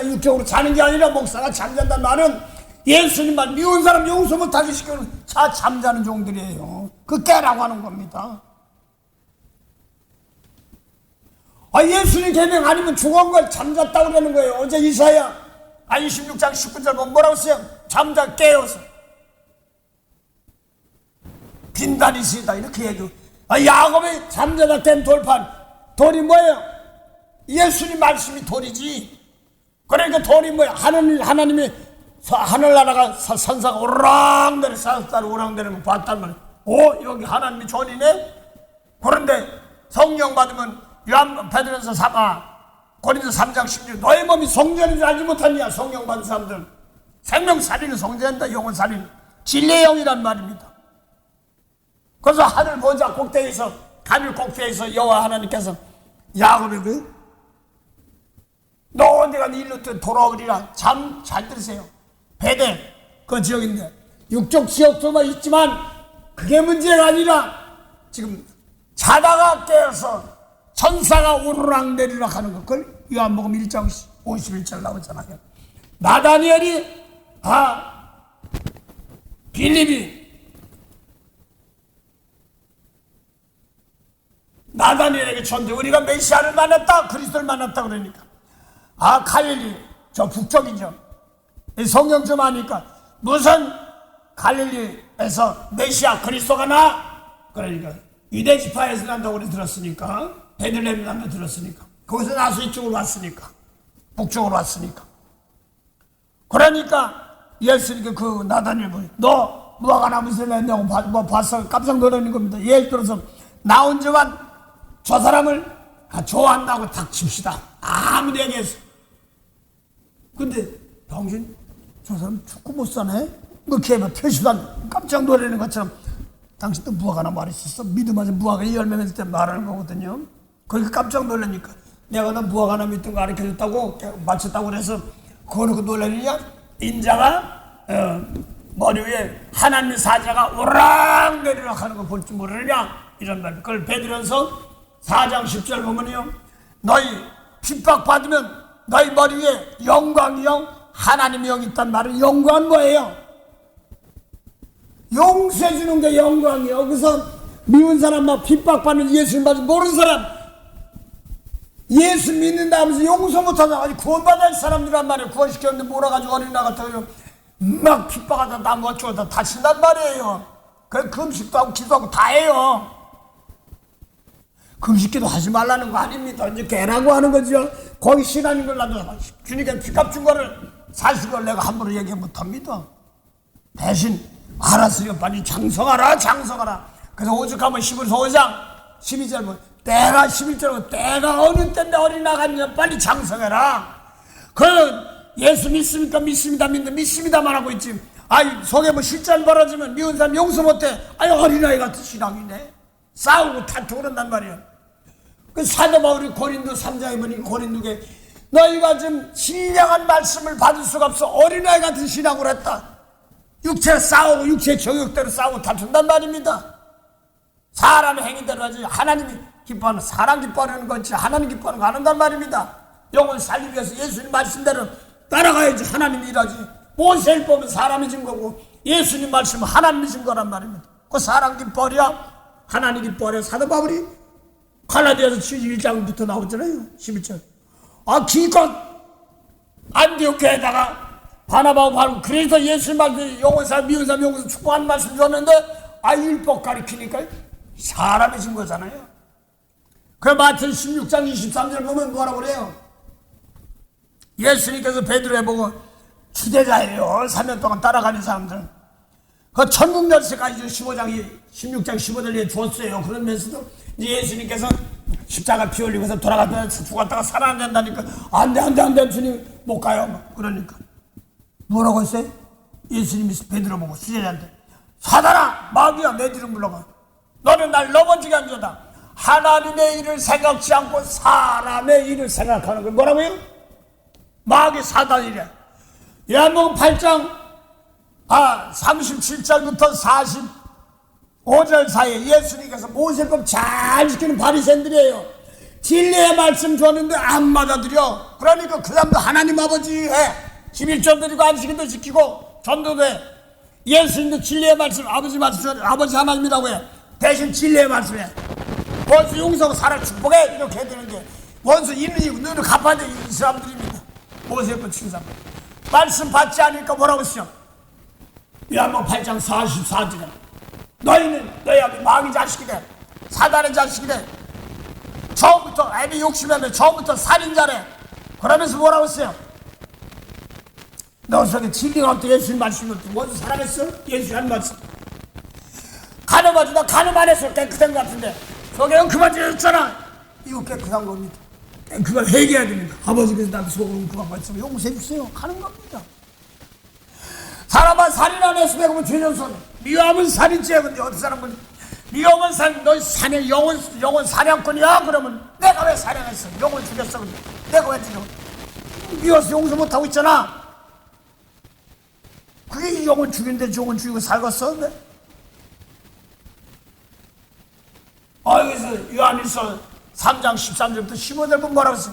육적으로 자는 게 아니라 목사가 잠잔다는 말은 예수님만 미운 사람 용서 못하게 시키는 잠자는 종들이에요. 그 깨라고 하는 겁니다. 예수님 계명 아니면 죽은 걸 잠잤다고 그러는 거예요. 어제 이사야 26장 19절 보면 뭐라고 써요? 잠자 깨어서 빈단이 쓰이다 이렇게 해도 야곱이 잠자다 깬 돌판. 돌이 뭐예요? 예수님 말씀이 돌이지. 그러니까 돌이 뭐예요? 하나님이 하늘나라가 산사가 오랑내리 산사를 오랑내리는 거 봤단 말이에요. 여기 하나님이 존이네? 그런데 성령 받으면 베드로서 고린도 3장 16 너의 몸이 성전인 줄 알지 못하느냐. 성령 받은 사람들 생명살인은 성전이다. 영혼살인 진리의 영이란 말입니다. 그래서 하늘 보좌 꼭대기에서 하늘 꼭대기에서 여호와 하나님께서 야곱에게 너 언제가 일로 돌아오리라. 잠 잘 들으세요. 베델 그 지역인데 육적 지역도만 있지만 그게 문제가 아니라 지금 자다가 깨어서 천사가 오르락내리락 하는 것. 그걸 요한복음 1장 51절 나오잖아요. 나다니엘이 빌립이 나다니엘에게 전대 우리가 메시아를 만났다 그리스도를 만났다 그러니까 갈릴리 저 북쪽이죠. 성경 좀 아니까 무슨 갈릴리에서 메시아 그리스도가 나 그러니까 유대 지파에서 난다고 우리 들었으니까 베들레헴 난다 들었으니까 거기서 나서 이쪽으로 왔으니까 북쪽으로 왔으니까 그러니까 예수님께 그 나다니엘 보니 너 무화과나무에서 냈냐고 뭐 봤어. 깜짝 놀라는 겁니다. 예를 들어서 나 혼자만 저 사람을 좋아한다고 닥칩시다. 아무리 얘기했어. 근데 당신 저 사람 축구 못 사네? 그렇게 표시반 깜짝 놀라는 것처럼 당신도 무화과나 말했었어. 믿음하자 무화과 열매 맺을 때 말하는 거거든요. 그러니까 깜짝 놀라니까 내가 너 무화과나 믿던 거 가르쳐줬다고 맞췄다고 그래서 그러고 놀라느냐? 인자가 머리 위에 하나님의 사자가 오락내리락 하는 거 볼 줄 모르느냐? 이런 말. 그걸 베드로서 4장 10절 보면요. 너희 핍박받으면 너희 머리 위에 영광이 하나님의 영이 있단 말은 영광은 뭐예요? 용서해 주는 게 영광이에요. 그래서 미운 사람 막 핍박받는 예수님 받은 모르는 사람 예수 믿는다 하면서 용서 못하다 아니 구원받을 사람들란 말이에요. 구원시켰는데 몰아가지고 어린아 같아요. 막 핍박하다 나무 어쩌다 다친단 말이에요. 그래서 금식도 하고 기도하고 다 해요. 금식기도 하지 말라는 거 아닙니다. 이제 개라고 하는 거죠. 거기 신하는 걸 나도 주님께 빚값 준 거를 사실을 내가 함부로 얘기 못합니다. 대신 알았으니까 빨리 장성하라. 그래서 오죽하면 11서 5장 12절 보면 때가 11절은 때가 어느 때인데 어디 나갔냐 빨리 장성해라. 그건 예수 믿습니까? 믿습니다 말하고 있지. 속에 뭐 실전 벌어지면 미운 사람 용서 못해. 어린아이 같은 신앙이네. 싸우고 다투고 그런단 말이야. 그 사도 바울이 고린도 3장에 보니 고린도에 너희가 지금 신령한 말씀을 받을 수가 없어. 어린아이 같은 신앙을 했다. 육체 싸우고 육체 정욕대로 싸우고 다툰단 말입니다. 사람의 행위대로 하지 하나님이 기뻐하는 사람 기뻐하는 거지 하나님 기뻐하는 거 안 한단 말입니다. 영혼 살리기 위해서 예수님 말씀대로 따라가야지 하나님이 일하지. 모세를 보면 사람이 진 거고 예수님 말씀은 하나님이 진 거란 말입니다. 그 사람 기뻐하랴 하나님 기뻐하랴. 사도 바울이 갈라디아서 11장부터 나오잖아요. 11절 기껏 안디옥교에다가 바나바하고 바르고 그래서 예수님 말씀 영혼 사람 미운 사람 영혼 축복하는 말씀 줬는데 율법 가리키니까 사람이 진 거잖아요. 그 마태복음 16장 23절 보면 뭐라고 그래요? 예수님께서 베드로에 보고 추대자예요. 3년 동안 따라가는 사람들 그 천국 열쇠까지 16장 15절에 줬어요. 그러면서도 이제 예수님께서 십자가 피 흘리고서 돌아갔다가 죽었다가 살아난다니까 안돼 주님 못 가요. 그러니까 뭐라고 했어요? 예수님이 베드로 보고 수제자한테 사단아 마귀야 내 뒤로 물러가. 너는 날 넘어지게 한 자다. 하나님의 일을 생각지 않고 사람의 일을 생각하는 걸 뭐라고요? 마귀 사단이래. 요한복음 8장 37절부터 45절 사이에 예수님께서 모세법 잘 지키는 바리새인들이에요. 진리의 말씀 줬는데 안 받아들여. 그러니까 그 사람도 하나님 아버지에 11조 드리고 안식일도 지키고 전도도 해. 예수님도 진리의 말씀 아버지 하나님이라고 해. 대신 진리의 말씀에 원수 용서하고 살아 축복해 이렇게 해야 되는데 원수 있는 너는 갚아야 돼. 이 사람들입니다. 모세법 지킨 사람 말씀 받지 않으니까 뭐라고 했어? 요한복음 8장 44절에 너희는 너희 아버지 마귀 자식이래. 사단의 자식이래. 처음부터 애비 욕심하면 처음부터 살인자래. 그러면서 뭐라고 했어요? 너 속에 진리가 없다. 예수님 말씀을 원수 사랑했어? 예수 한 말씀 간음하지 나 간음 안 했어. 깨끗한 것 같은데 속에 그만 지었잖아. 이거 깨끗한 겁니다. 그걸 회개해야 됩니다. 아버지께서 나한테 속으로 그만 말씀 용서해 주세요 하는 겁니다. 사람은 살인 안 했으면 그러면 죄전손 미워하면 살인죄야. 근데 어떤 사람은 미워하면 살인 너 사냥 영혼 사냥꾼이야. 그러면 내가 왜 사냥했어? 영혼 죽였어. 근데 내가 왜 죽여? 미워서 용서 못하고 있잖아. 그게 영혼 죽인데 영혼 죽이고 살겠어? 근데 여기서 요한일서 3장 13절부터 15절 보면 뭐라고 했어?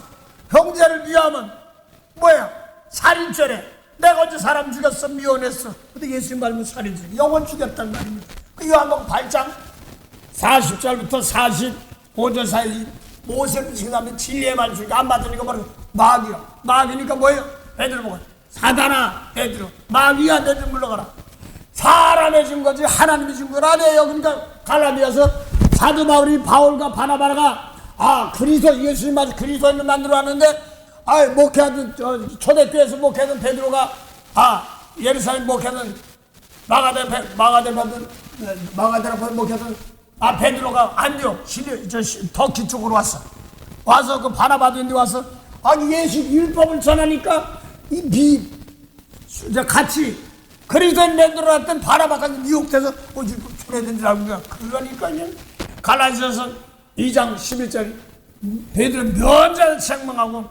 형제를 미워하면 뭐야? 살인죄래. 내가 언제 사람 죽였어? 미워냈어. 근데 예수님 말면 살인죄 영혼 죽였단 말입니다. 그 요한복음 8장 40절부터 45절 사이 모세를 지금 하면 진리의 말씀 안 받으니까 뭐라고? 마귀야. 마귀니까 뭐예요? 베드로 보고 사단아 베드로 마귀야 내 좀 물러가라. 사람의 준 거지 하나님이 준 건 아니에요. 그러니까 갈라디아서 사도 바울과 바나바가 그리스도 예수님 맞아 그리스도인을 만들어 왔는데 목회하던 초대교회에서 목회하던 베드로가 예루살렘 목회하던 마가다라 목회하던 베드로가 안디옥 터키 쪽으로 와서 그 바나바도 있는데 와서 예수 율법을 전하니까 같이 그리스도인 만들어 놨던 바나바가 미혹돼서 율법 전해야 줄 알고 그러니까 갈라디아서 2장 11절 베드로 면전을 책망하고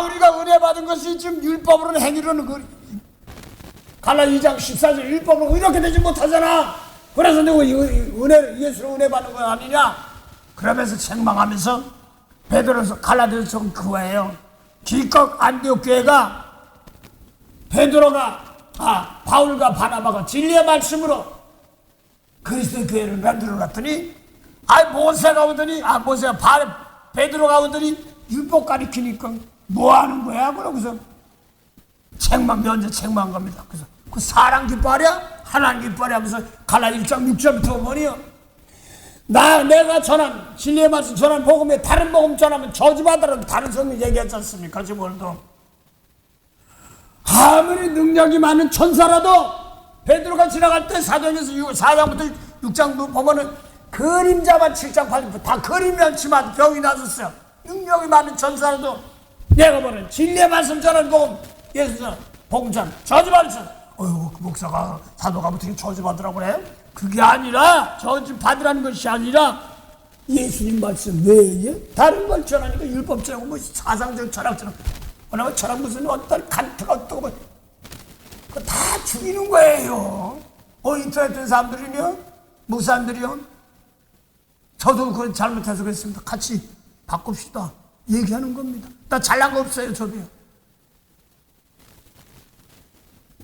우리가 은혜 받은 것이 지금 율법으로는 행위로는 갈라 2장 14절 율법으로 이렇게 되지 못하잖아. 그래서 내가 예수로 은혜 받는 거 아니냐? 그러면서 책망하면서 베드로서 갈라디아서 그거예요. 기껏 안디옥 교회가 베드로가 바울과 바나바가 진리의 말씀으로 그리스도 교회를 만들어 놨더니 모세가 오더니 베드로가 오더니 율법 가리키니까 뭐 하는 거야? 그러고서 면제 책망한 겁니다. 그래서 그 사람 기뻐하랴? 하나님 기뻐하랴 하면서 갈라 1장 6절부터 보니요. 내가 전한 진리의 말씀 전한 복음에 다른 복음 전하면 저주받으라고 다른 성경 얘기하지 않습니까? 지금 오늘도 아무리 능력이 많은 천사라도 베드로가 지나갈 때 사도행전에서 4장부터 6장 보면은 그림자만 7장 8장 다 그림이 치마 병이 나섰어요. 능력이 많은 천사라도 내가 보는 진리의 말씀 전하는 복음 예수 복음 전 저주받으셔. 그 목사가 사도가 어떻게 저주받으라고 그래? 그게 아니라 저주받으라는 것이 아니라 예수님 말씀 외에 다른 걸 전하니까 율법 전하고 뭐 사상적 철학처럼 뭐냐면 철학 무슨 어떤 간트가 어떻고 그거 다 죽이는 거예요. 인터넷 사람들이요 목사님들이요 저도 그건 잘못해서 그랬습니다. 같이 바꿉시다 얘기하는 겁니다. 나 잘난 거 없어요. 저도요.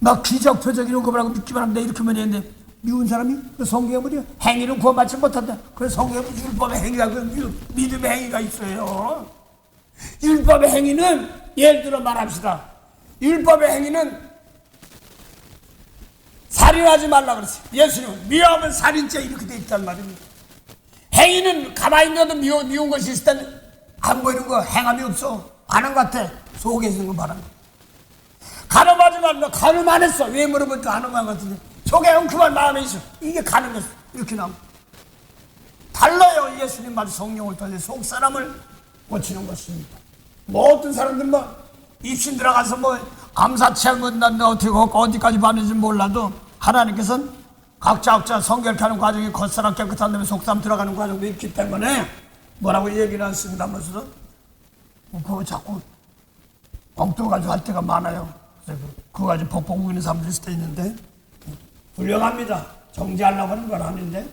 나 기적 표적 이런 거 말고 믿기만 하면 내 이렇게 말해야 되는데 미운 사람이 그 성경에 뭐냐 행위는 구원받지 못한다. 그래서 성경에 율법의 행위가 믿음의 행위가 있어요. 율법의 행위는 예를 들어 말합시다. 율법의 행위는 살인하지 말라 그랬어요. 예수님은 미워하면 살인죄 이렇게 돼 있단 말입니다. 행위는 가만히 있는데도 미운 것이 있을 때는 안 보이는 거 행함이 없어. 반응 같아. 속에 있는 거 반응. 간음하지 말라. 간음 안 했어. 왜 물어보니까 간음한 것 같은데 속에 엉큼한 마음에 있어. 이게 간음이었어. 이렇게 나오고 달라요. 예수님 말 성령을 통해 속 사람을 고치는 것입니다. 뭐 어떤 사람들은 뭐 입신 들어가서 뭐 암사치한 건난 어디까지 봤는지 몰라도 하나님께서는 각자 성결케 하는 과정이 겉사람 깨끗한 다음에 속사람 들어가는 과정도 있기 때문에 뭐라고 얘기는 않습니다면서도 그거 자꾸 엉뚱가지고 할 때가 많아요. 그래서 그거 가지고 벅벅 우기는 사람도 있을 때 있는데 훌륭합니다. 정죄하려고 하는 건 아닌데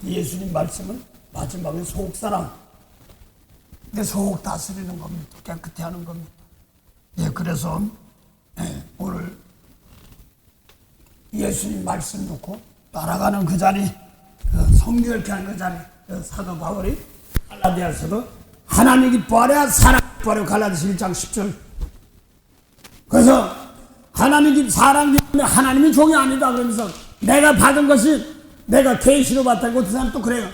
예수님 말씀은 마지막에 속사람 내 속 다스리는 겁니다. 깨끗해 하는 겁니다. 예, 그래서 오늘 예수님 말씀 놓고 따라가는 그 자리, 성결케 하는 그 자리, 사도 바울이 갈라디아서도 하나님 기뻐하랴 사람 기뻐하랴 갈라디아서 1장 10절. 그래서 하나님 사람 기뻐하면 하나님이 종이 아니다 그러면서 내가 받은 것이 내가 계시로 받다고 그 사람 또 그래요.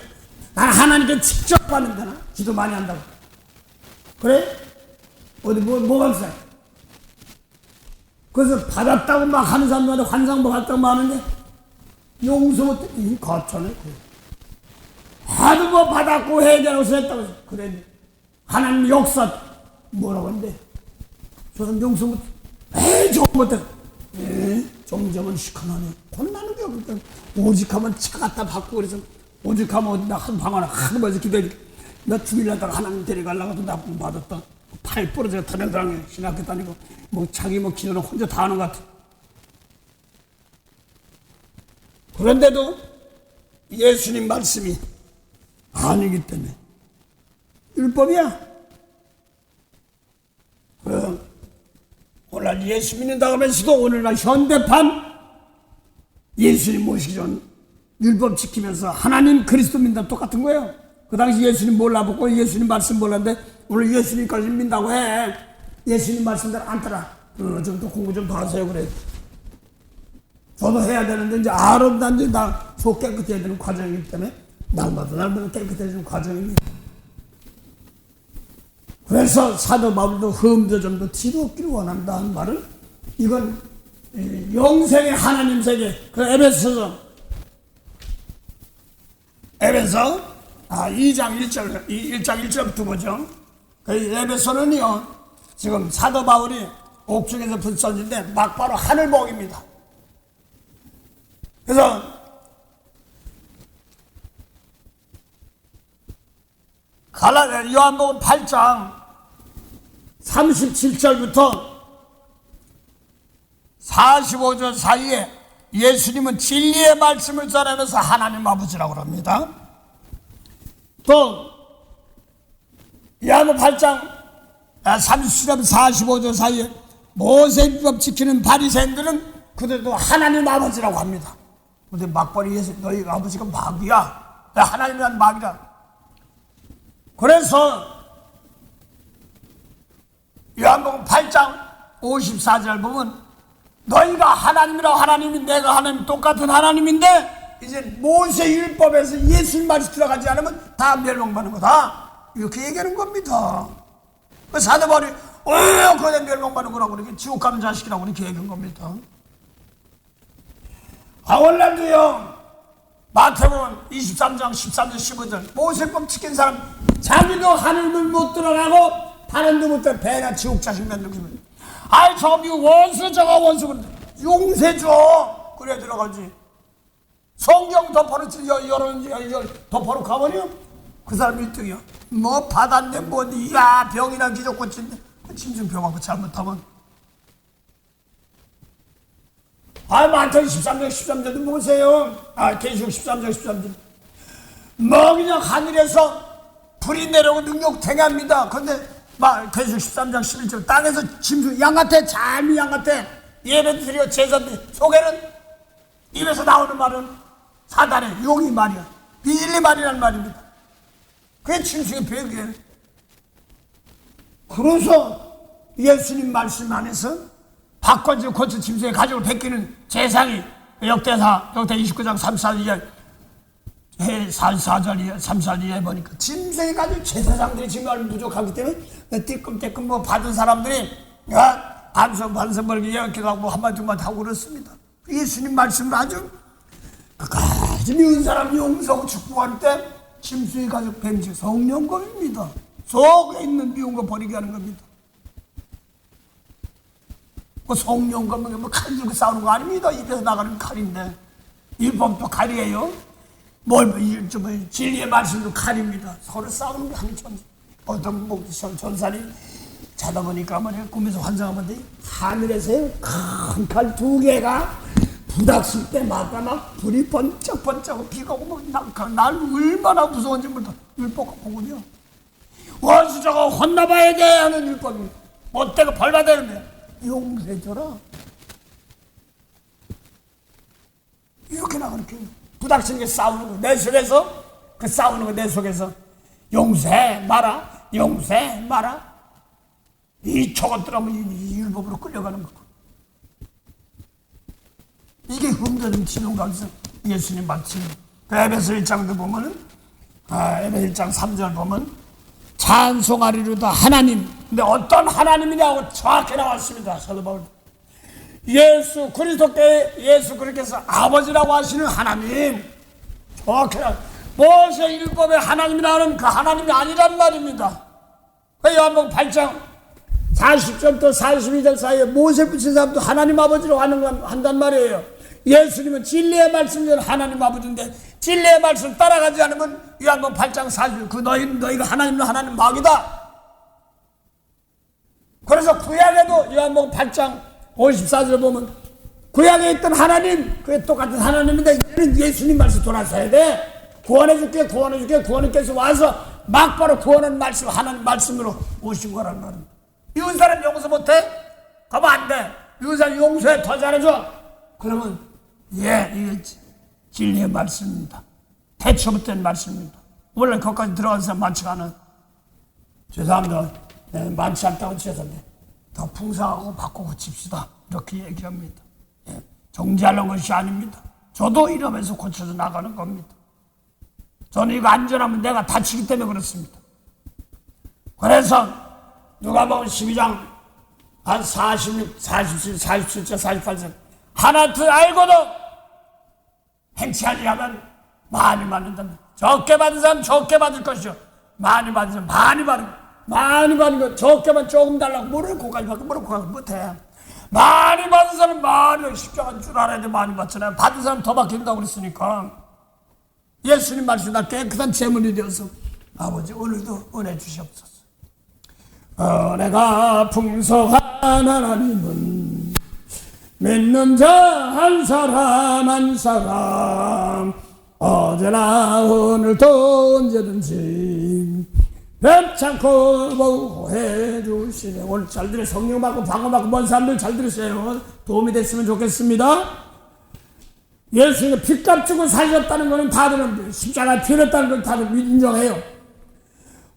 난 하나님께 직접 받는다나 기도 많이 한다고. 그래? 어디 뭐가 있어요? 그래서 받았다고 막 하는 사람들한테 환상 받았다고 막 하는데 용서 못해. 이 거쳐내. 하도 뭐 받았고 해결하고 했다고. 그래. 하나님 역사 뭐라고 하는데 저 사람 용서 못해. 에이 저거 못해. 점점은 시커하네. 혼나는 게 없으니까 오직하면 차 갖다 받고 그래서 오직하면 어디 나 방 하나 하도 먼저 기다리 나 죽이려다가 하나님 데려가려고 나쁜 받았다. 팔 부러져 타령당해. 신학교 다니고 뭐 자기 뭐 기도는 혼자 다 하는 것 같아. 그런데도 예수님 말씀이 아니기 때문에 율법이야. 오늘 예수 믿는다고 하면서도 오늘날 현대판 예수님 모시기 전 율법 지키면서 하나님 그리스도 믿는다 똑같은 거예요. 그 당시 예수님 몰라보고 예수님 말씀 몰랐는데 오늘 예수님까지 믿는다고 해. 예수님 말씀대로 안 따라. 좀 더 공부 좀 더 하세요 그래. 저도 해야 되는데 이제 아름다운 이제 나 속 깨끗해야 되는 과정이기 때문에 날마다 깨끗해지는 과정입니다. 그래서 사도 바울도 흠도 좀 더 뒤로 없기를 원한다 하는 말은 이건 영생의 하나님 세계 그 에베소 2장 1절부터 보죠. 그 에베소는요 지금 사도 바울이 옥중에서 불선인데 막바로 하늘복입니다. 그래서 요한복음 8장 37절부터 45절 사이에 예수님은 진리의 말씀을 전하면서 하나님 아버지라고 합니다. 또 요한복음 8장 37절 45절 사이에 모세율법 지키는 바리새인들은 그들도 하나님 아버지라고 합니다. 근데 막바리 예수 너희 아버지가 마귀야. 하나님이란 마귀라. 그래서 요한복음 8장 54절 보면 너희가 하나님이라고 하나님이 내가 하나님 똑같은 하나님인데 이제 모세율법에서 예수님 말씀 들어가지 않으면 다 멸망받는 거다. 이렇게 얘기하는 겁니다. 그 사도 바울이 그냥 멸망받는 거라고 그렇게 지옥 가는 자식이라고 이렇게 얘기한 겁니다. 원래도요 마태복음 23장 13절 15절 모세법 지킨 사람 자기도 하늘을 못 들어가고 다른 데부터 배나 지옥 자식 만든 거예요. 아이 저기 원수 저거 원수 용세줘 그래 들어가지. 성경 덮어놓 덮어놓고 가버려 그 사람 1등이야. 뭐 받았네 뭐니 야 병이나 기적 고친데 심증병하고 잘못하면 마태복음 13장 보세요. 계시록 13장 13절 뭐 그냥 하늘에서 불이 내려오고 능력 행합니다. 근데 계시록 13장 11절 땅에서 짐승 양같아 잘미 양같아 예배 드려 제사들 속에는 입에서 나오는 말은 사단의 용이 말이야. 비일리 말이라는 말입니다. 그게 짐승의 배역이에요. 그래서 예수님 말씀 안에서 바꿔지고 고쳐 짐승의 가족을 베끼는 재상이 역대사 29장 34절 34절 이하에 보니까 짐승의 가족 제사장들이 지금 부족하기 때문에 띠끔띠끔 뭐 받은 사람들이 반성 벌기 기도하고 한마디 두마디 하고 그렇습니다. 예수님 말씀을 아주 끝까지 미운 사람 용서하고 축복할 때 짐승이 가족 뱀지 성령검입니다. 속에 있는 미운 거 버리게 하는 겁니다. 뭐 성령검은 뭐 칼 들고 싸우는 거 아닙니다. 입에서 나가는 칼인데 율법도 칼이에요. 진리의 말씀도 칼입니다. 서로 싸우는 거 아니죠. 어떤 전사리 자다 보니까 말이야 꿈에서 환상하면 하늘에서요 큰 칼 2개가 부닥칠 때마다 막 불이 번쩍번쩍 비가 오면 날 얼마나 무서운지 몰라. 율법가 보군요. 원수 저거 혼나봐야 돼 하는 율법입니다. 못되고 벌 받아야 되는데 용서해줘라. 이렇게 나가는 게 부닥치는 게 싸우는 거. 내 속에서 그 싸우는 거 내 속에서 용서해 마라. 용서해 마라. 이 저것들하면 이 율법으로 끌려가는 거고. 이게 흠드는 지동강에서 예수님 말씀. 에베소 1장도 보면은 에베소 1장 3절 보면 찬송하리로다 하나님. 근데 어떤 하나님이냐고 정확히 나왔습니다. 사도 바울. 예수 그리스도께 예수 그리스도께서 아버지라고 하시는 하나님. 정확히 모세 율법의 하나님이라는 그 하나님이 아니란 말입니다. 요한복음 8장 40절부터 42절 사이에 모세 붙인 사람도 하나님 아버지로 한단 말이에요. 예수님은 진리의 말씀대로 하나님 아버지인데 진리의 말씀 따라가지 않으면 요한복음 8장 40절 그 너희가 하나님은 하나님 마귀다. 그래서 구약에도 요한복음 8장 54절 보면 구약에 있던 하나님 그게 똑같은 하나님인데 이제는 예수님 말씀 돌아서야 돼. 구원해줄게 구원님께서 와서 막바로 구원한 말씀 하나님 말씀으로 오신 거란 말입니다. 이웃 사람 용서 못해? 그러면 안 돼. 이웃 사람 용서해 더 잘해줘. 그러면 이게 진리의 말씀입니다. 대처부터는 말씀입니다. 원래 거기까지 들어간 사람 많지가 않아요. 죄송합니다. 많지 않다고 죄송한데 더 풍성하고 바꾸고 칩시다. 이렇게 얘기합니다. 정지하려는 것이 아닙니다. 저도 이러면서 고쳐서 나가는 겁니다. 저는 이거 안전하면 내가 다치기 때문에 그렇습니다. 그래서 누가복음 12장 한 46, 47, 47절, 48절 하나 더 알고도 행치하지 하면 많이 받는다. 적게 받은 사람 적게 받을 것이요 많이 받은 사람 많이 받는 것 적게만 조금 달라고 뭐를 고까지 받고 뭐를 고까지 못해. 많이 받은 사람 많이 십자가인 줄 알아야 돼. 많이 받잖아요. 받은 사람 더 받긴다고 그랬으니까 예수님 말씀 나 깨끗한 제물이 되어서 아버지 오늘도 은혜 주시옵소서. 은혜가 풍성한 하나님은 믿는 자 한 사람 한 사람 어제나 오늘도 언제든지 뵙찮고 보호해 주시네. 오늘 잘 들으세요. 성령 받고 방언 받고 먼 사람들 잘 들으세요. 도움이 됐으면 좋겠습니다. 예수님이 빚값 주고 살렸다는 것은 다들 십자가에 피 흘렸다는 걸 다들 인정해요.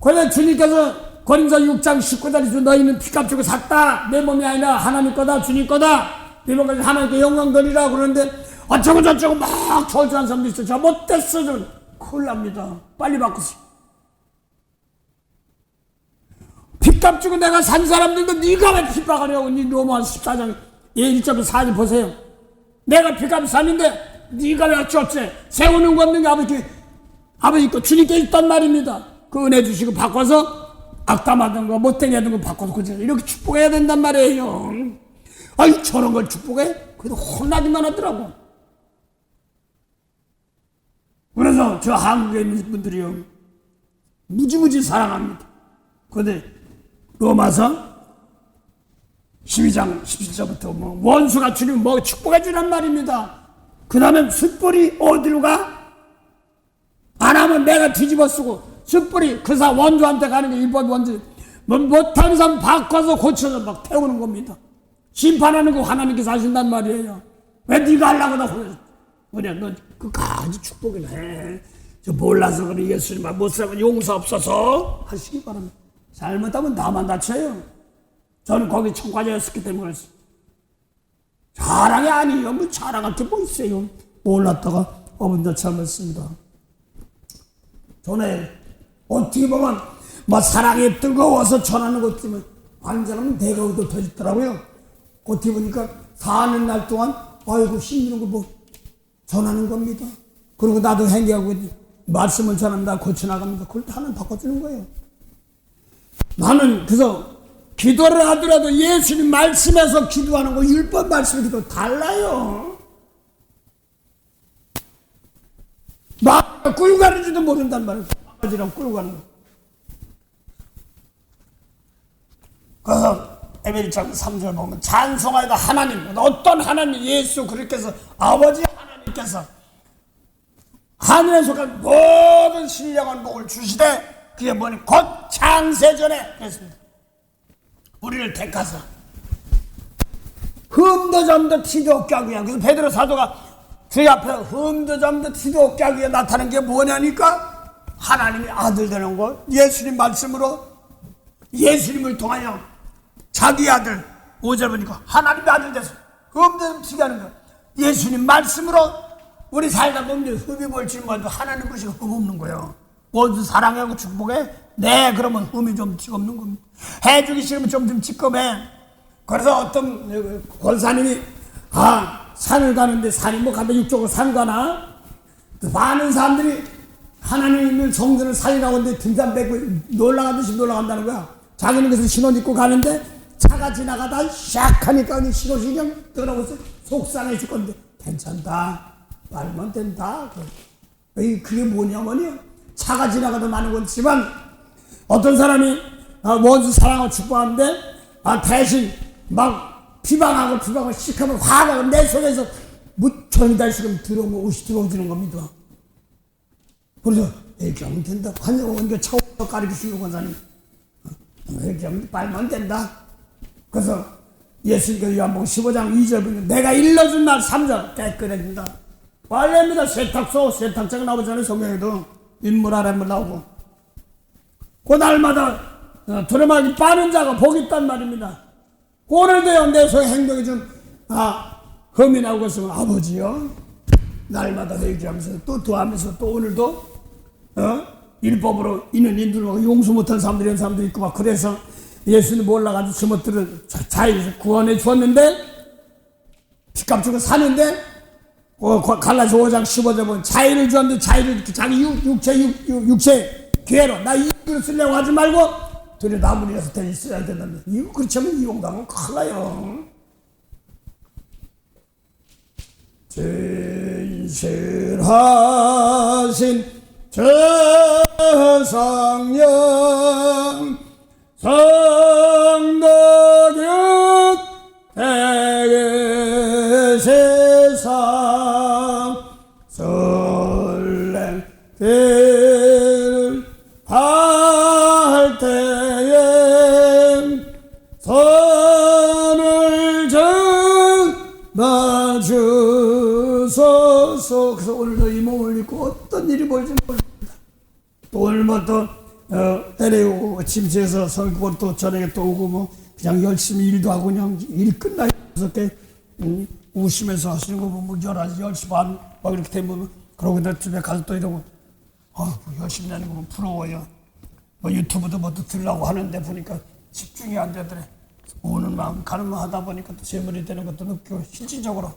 그런데 주님께서 고린도 6장 19절에서 너희는 빚값 주고 샀다. 내 몸이 아니라 하나님 거다. 주님 거다. 네 몸까지 하나님께 영광 돌리라. 그러는데 어쩌고 저쩌고 막 저주한 사람도 있어. 저 못됐어. 저 큰일 납니다. 빨리 바꾸세요. 빚값 주고 내가 산 사람들도 네가 왜 핍박하냐고. 네 로마 14장 1절부터 4절 보세요. 내가 빚값 샀는데 네가 왜 어쩌지? 세우는 거 없는 게 아버지 거 주님께 있단 말입니다. 그 은혜 주시고 바꿔서 악담하던 거 못되게 하던 거 바꿔서 그저 이렇게 축복해야 된단 말이에요. 아이 저런 걸 축복해? 그래도 혼나기만 하더라고. 그래서 저 한국에 있는 분들이요 무지무지 사랑합니다. 그런데 로마서 12장 17절부터 뭐 원수가 주님 뭐 축복해 주란 말입니다. 그 다음에 숯불이 어디로 가? 안 하면 내가 뒤집어 쓰고 숯불이 그 사람 원주한테 가는 게 일본 원주 뭐 못하는 사람 바꿔서 고쳐서 막 태우는 겁니다. 심판하는 거 하나님께서 하신단 말이에요. 왜 네가 하려고 나 그래 너 그까지 축복을 해. 저 몰라서 그래 예수님 못 살면 용서 없어서 하시기 바랍니다. 잘못하면 나만 다쳐요. 저는 거기 청과자였기 때문에 그랬어요. 자랑이 아니에요. 뭐 자랑할 게 뭐 있어요. 몰랐다가 어머니도 참았습니다. 전에 어떻게 보면 뭐 사랑이 뜨거워서 전하는 것 때문에 환자는 내가 얻어 터졌더라고요. 어떻게 보니까 사는 날 동안 아이고 힘든 거 뭐 전하는 겁니다. 그리고 나도 행기하고 말씀을 전합니다. 고쳐나갑니다. 그걸 다 하나님 바꿔주는 거예요. 나는 그래서 기도를 하더라도 예수님 말씀에서 기도하는 거 율법 말씀의 기도 달라요. 막 끌고 가는지도 모른단 말이에요. 바가지랑 끌고 가는 거. 그래서 에베일장 3절 보면 찬송하여다 하나님, 어떤 하나님, 예수 그리스도께서 아버지 하나님께서 하늘에 속한 모든 신령한 복을 주시되 그게 뭐니 곧 창세전에 그랬습니다. 우리를 택하사 흠도 점도 티도 없게 하기 위해. 그래서 베드로 사도가 주의 앞에 흠도 점도 티도 없게 하기 위해 나타난 게 뭐냐니까 하나님이 아들 되는 것, 예수님 말씀으로 예수님을 통하여 자기 아들 5절 보니까 하나님의 아들 돼서 흠도 점 티게 하는 거예요. 예수님 말씀으로 우리 살다 보면 흠이 볼지는 몰라도 하나님 것이 흠 없는 거예요. 원수 사랑하고 축복해? 네, 그러면 흠이 좀 없는 겁니다. 해주기 싫으면 좀 찌꺼매. 그래서 어떤 권사님이 산을 가는데 산이 뭐 가다 육쪽으로 산 가나? 많은 사람들이 하나님을 성전을 살리라고 하는데 등산 뱉고 놀라가듯이 놀라간다는 거야. 자기는 그래서 신혼 입고 가는데 차가 지나가다 샥 하니까 신혼이 그냥 떠나고서 속상해질 건데 괜찮다. 말만 된다. 그게 뭐냐면요. 차가 지나가도 많은 건지만 어떤 사람이 원수 사랑하고 축복하는데 대신 막 비방을 시커면 화가 내 속에서 무천달씩은 들어오면 옷이 들어오는 겁니다. 그래서 이렇게 하면 된다. 환영원교 차원도 가르치시는 권사님 이렇게 하면 말만 된다. 그래서 예수님께서 요한복음 15장 2절 보면 내가 일러준 날 3절 깨끗해진다. 빨래입니다. 세탁장 나오잖아요. 성경에도 인물 아랫물 나오고 그날마다 두루마기 빠는 자가 복이 있단 말입니다. 오늘도요 내 속 행동이 좀 흠이 나오고 있으면 아버지요 날마다 얘기하면서 또 도하면서 또 오늘도 일법으로 있는 인들로 용서 못한 사람들이 이런 사람도 있고 막 그래서 예수님 몰라가지고 주먹들을 자유 구원해 주었는데 빚값 주고 사는데 갈라디아 5장 15절 보면 자유를 주었는데 자유를 자기 육체 기회로 나 이익으로 쓰려고 하지 말고 도리어 나무리라서 대신 써야 된다면 이거 그렇지 않으면 이용당하면 큰일 나요. 진실하신 저성령 성도교 대개 세상 설렘 길을 할 때에 선을 정하주소서. 그래서 오늘도 이 몸을 입고 어떤 일이 볼지 모릅니다. 또 오늘 또 LA 침실에서 설교 또 저녁에 또 오고 뭐 그냥 열심히 일도 하고 그냥 일 끝나서 이렇게 웃으면서 하시는 거 보면 11시, 10시 반 막 이렇게 되면 그러고 나 집에 가서 또 이러고 열심히 하는 거 보면 부러워요. 뭐 유튜브도 뭐또 들으려고 하는데 보니까 집중이 안 되더래. 오는 마음 가는 마음 하다 보니까 또 재물이 되는 것도 없고 실질적으로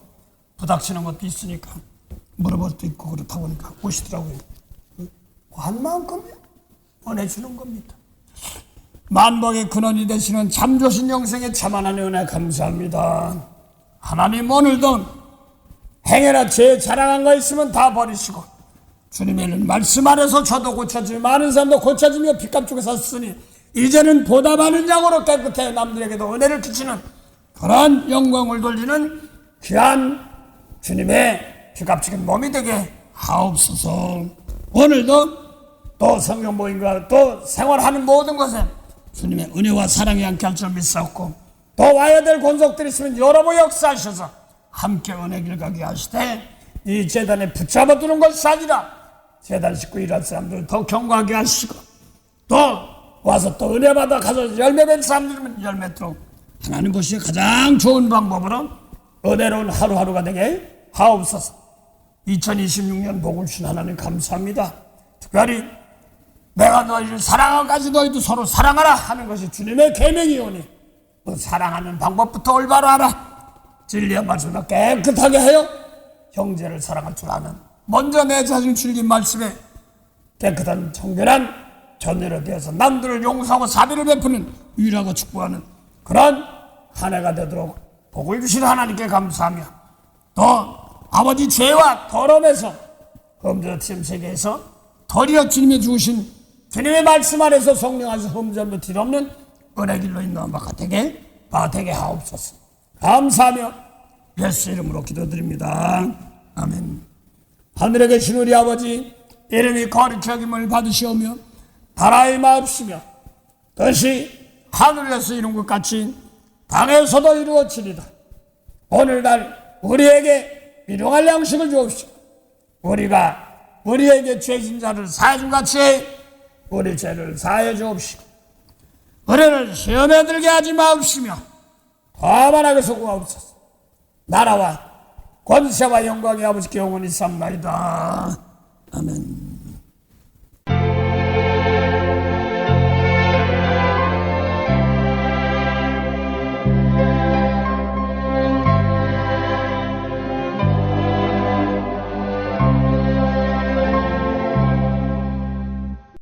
부닥치는 것도 있으니까 물어볼 수도 있고 그렇다 보니까 오시더라고요. 한 마음껏 보내주는 겁니다. 만복의 근원이 되시는 참 좋으신 영생의 참 하나님의 은혜 감사합니다. 하나님 오늘도 행해라 죄 자랑한 거 있으면 다 버리시고 주님의 말씀 안에서 저도 고쳐지며 많은 사람도 고쳐지며 빚값 주고 샀으니 이제는 보다 많은 양으로 깨끗해 남들에게도 은혜를 끼치는 그런 영광을 돌리는 귀한 주님의 빚값 지은 몸이 되게 하옵소서. 오늘도 또 성경 모임과 또 생활하는 모든 것에 주님의 은혜와 사랑이 함께 할 줄 믿사옵고 또 와야 될 권속들이 있으면 여러분 역사하셔서 함께 은혜 길 가게 하시되 이 재단에 붙잡아 두는 것이 아니라 재단 식구 일할 사람들을 더 경고하게 하시고 또 와서 또 은혜 받아 가서 열매 맺는 사람들은 열매 맺도록 하나님 보시기에 가장 좋은 방법으로 은혜로운 하루하루가 되게 하옵소서. 2026년 복을 주신 하나님 감사합니다. 특별히 내가 너희를 사랑하기까지 너희도 서로 사랑하라 하는 것이 주님의 계명이오니 사랑하는 방법부터 올바로 알아. 진리의 말씀을 깨끗하게 하여 형제를 사랑할 줄 아는 먼저 내 자신 즐긴 말씀에 깨끗한 청결한 전례로 되어서 남들을 용서하고 사비를 베푸는 유일하고 축복하는 그런 한 해가 되도록 복을 주신 하나님께 감사하며 또 아버지 죄와 더러움에서 흠죄 세계에서 덜이어 주님이 주신 주님의 말씀 안에서 성령 안에서 흠죄 티 없는 은혜 길로 인도한 바가 되게 하옵소서. 감사하며 예수 이름으로 기도드립니다. 아멘. 하늘에 계신 우리 아버지 이름이 거룩히 여김을 받으시오며 나라의 마옵시며 뜻이 하늘에서 이룬 것 같이 땅에서도 이루어지리다. 오늘날 우리에게 일용할 양식을 주옵시고 우리가 우리에게 죄진 자를 사해 준 같이 우리 죄를 사해 주옵시고 우리를 시험에 들게 하지 마옵시며 다만 악에서 구하옵소서. 나라와 권세와 영광이 아버지께 영원히 삼나이다. 아멘.